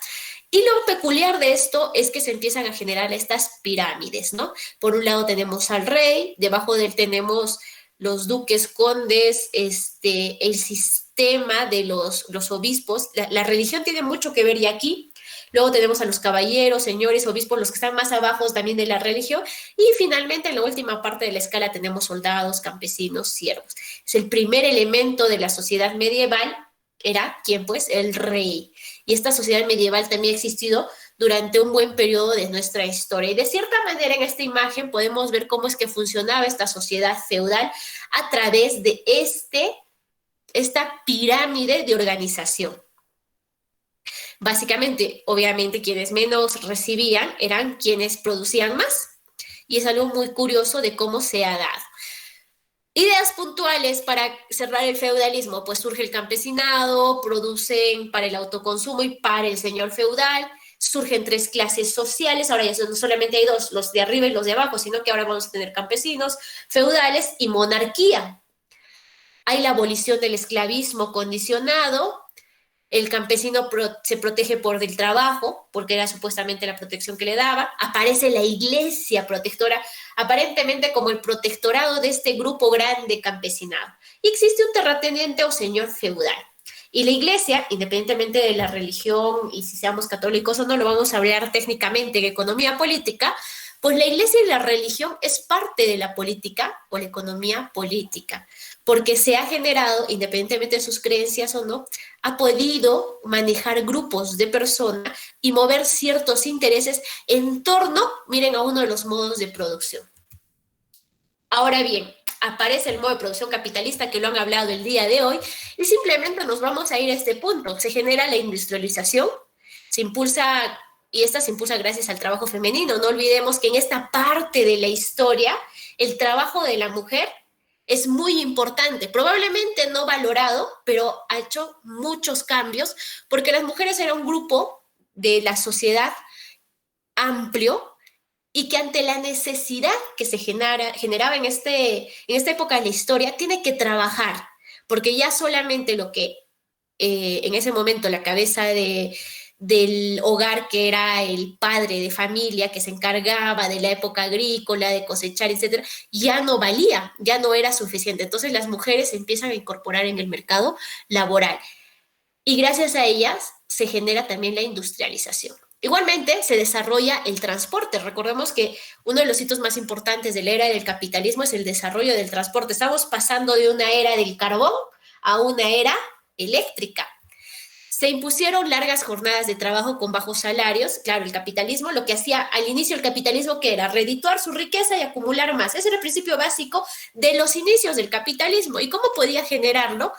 Y lo peculiar de esto es que se empiezan a generar estas pirámides, ¿no? Por un lado tenemos al rey, debajo de él tenemos los duques, condes, el sistema de los obispos. La religión tiene mucho que ver y aquí. Luego tenemos a los caballeros, señores, obispos, los que están más abajo también de la religión. Y finalmente, en la última parte de la escala, tenemos soldados, campesinos, siervos. Es el primer elemento de la sociedad medieval. Era, ¿quién pues? El rey. Y esta sociedad medieval también ha existido durante un buen periodo de nuestra historia. Y de cierta manera en esta imagen podemos ver cómo es que funcionaba esta sociedad feudal a través de esta pirámide de organización. Básicamente, obviamente, quienes menos recibían eran quienes producían más. Y es algo muy curioso de cómo se ha dado. Ideas puntuales para cerrar el feudalismo, pues surge el campesinado, producen para el autoconsumo y para el señor feudal, surgen tres clases sociales, ahora ya no solamente hay dos, los de arriba y los de abajo, sino que ahora vamos a tener campesinos, feudales y monarquía. Hay la abolición del esclavismo condicionado, el campesino se protege por el trabajo, porque era supuestamente la protección que le daba. Aparece la iglesia protectora, aparentemente como el protectorado de este grupo grande campesinado. Y existe un terrateniente o señor feudal. Y la iglesia, independientemente de la religión y si seamos católicos o no, lo vamos a hablar técnicamente en economía política, pues la iglesia y la religión es parte de la política o la economía política, porque se ha generado, independientemente de sus creencias o no, ha podido manejar grupos de personas y mover ciertos intereses en torno, miren, a uno de los modos de producción. Ahora bien, aparece el modo de producción capitalista que lo han hablado el día de hoy y simplemente nos vamos a ir a este punto. Se genera la industrialización, se impulsa, y esta se impulsa gracias al trabajo femenino. No olvidemos que en esta parte de la historia, el trabajo de la mujer es muy importante, probablemente no valorado, pero ha hecho muchos cambios, porque las mujeres eran un grupo de la sociedad amplio y que ante la necesidad que se generaba en esta época de la historia, tiene que trabajar, porque ya solamente lo que en ese momento la cabeza del hogar, que era el padre de familia que se encargaba de la época agrícola, de cosechar, etcétera, ya no valía, ya no era suficiente. Entonces las mujeres se empiezan a incorporar en el mercado laboral y gracias a ellas se genera también la industrialización. Igualmente se desarrolla el transporte. Recordemos que uno de los hitos más importantes de la era del capitalismo es el desarrollo del transporte. Estamos pasando de una era del carbón a una era eléctrica. Se impusieron largas jornadas de trabajo con bajos salarios. Claro, el capitalismo, lo que hacía al inicio el capitalismo, que era redituar su riqueza y acumular más. Ese era el principio básico de los inicios del capitalismo. ¿Y cómo podía generarlo?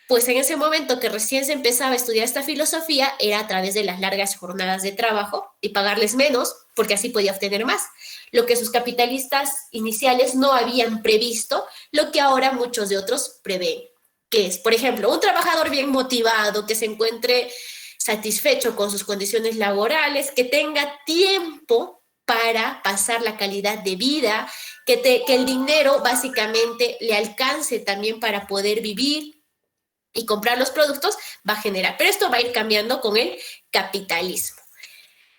Pues en ese momento que recién se empezaba a estudiar esta filosofía, era a través de las largas jornadas de trabajo y pagarles menos, porque así podía obtener más. Lo que sus capitalistas iniciales no habían previsto, lo que ahora muchos de otros prevén. Que es, por ejemplo, un trabajador bien motivado, que se encuentre satisfecho con sus condiciones laborales, que tenga tiempo para pasar la calidad de vida, que el dinero básicamente le alcance también para poder vivir y comprar los productos, va a generar. Pero esto va a ir cambiando con el capitalismo.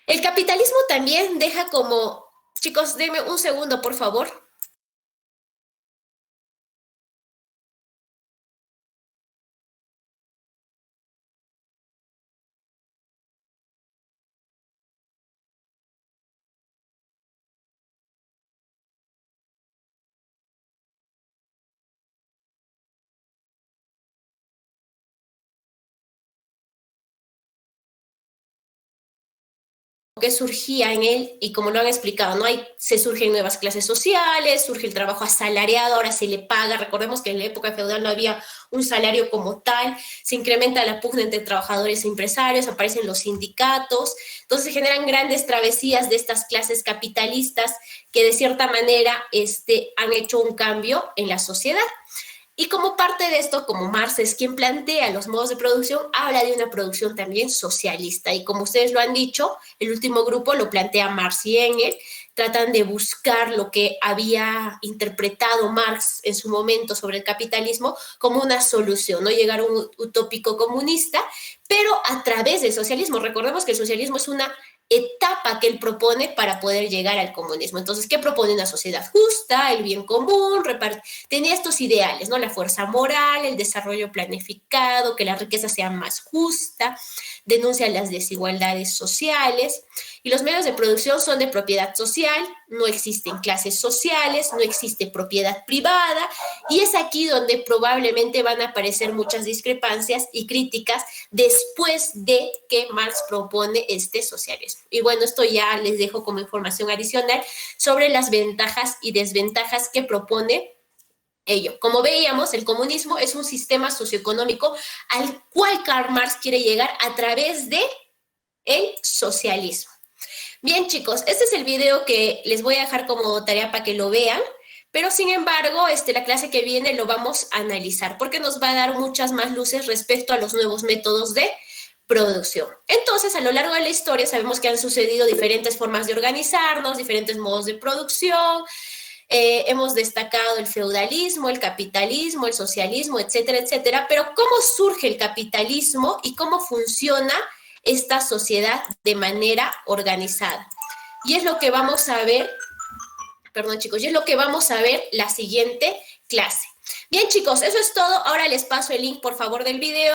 El capitalismo también deja como... Chicos, denme un segundo, por favor. Que surgía en él, y como lo han explicado, ¿no? Se surgen nuevas clases sociales, surge el trabajo asalariado, ahora se le paga, recordemos que en la época feudal no había un salario como tal, se incrementa la pugna entre trabajadores e empresarios, aparecen los sindicatos, entonces se generan grandes travesías de estas clases capitalistas que de cierta manera han hecho un cambio en la sociedad. Y como parte de esto, como Marx es quien plantea los modos de producción, habla de una producción también socialista. Y como ustedes lo han dicho, el último grupo lo plantea Marx y Engels, tratan de buscar lo que había interpretado Marx en su momento sobre el capitalismo como una solución, no llegar a un utópico comunista, pero a través del socialismo. Recordemos que el socialismo es una etapa que él propone para poder llegar al comunismo. Entonces, ¿qué propone? Una sociedad justa, el bien común, tenía estos ideales, ¿no? La fuerza moral, el desarrollo planificado, que la riqueza sea más justa, denuncia las desigualdades sociales, y los medios de producción son de propiedad social, no existen clases sociales, no existe propiedad privada, y es aquí donde probablemente van a aparecer muchas discrepancias y críticas después de que Marx propone este socialismo. Y bueno, esto ya les dejo como información adicional sobre las ventajas y desventajas que propone ello. Como veíamos, el comunismo es un sistema socioeconómico al cual Karl Marx quiere llegar a través de el socialismo. Bien, chicos, este es el video que les voy a dejar como tarea para que lo vean, pero sin embargo, la clase que viene lo vamos a analizar porque nos va a dar muchas más luces respecto a los nuevos métodos de producción. Entonces, a lo largo de la historia sabemos que han sucedido diferentes formas de organizarnos, diferentes modos de producción. Hemos destacado el feudalismo, el capitalismo, el socialismo, etcétera, etcétera. Pero ¿cómo surge el capitalismo y cómo funciona esta sociedad de manera organizada? Y es lo que vamos a ver, perdón chicos, y es lo que vamos a ver la siguiente clase. Bien chicos, eso es todo. Ahora les paso el link por favor del video.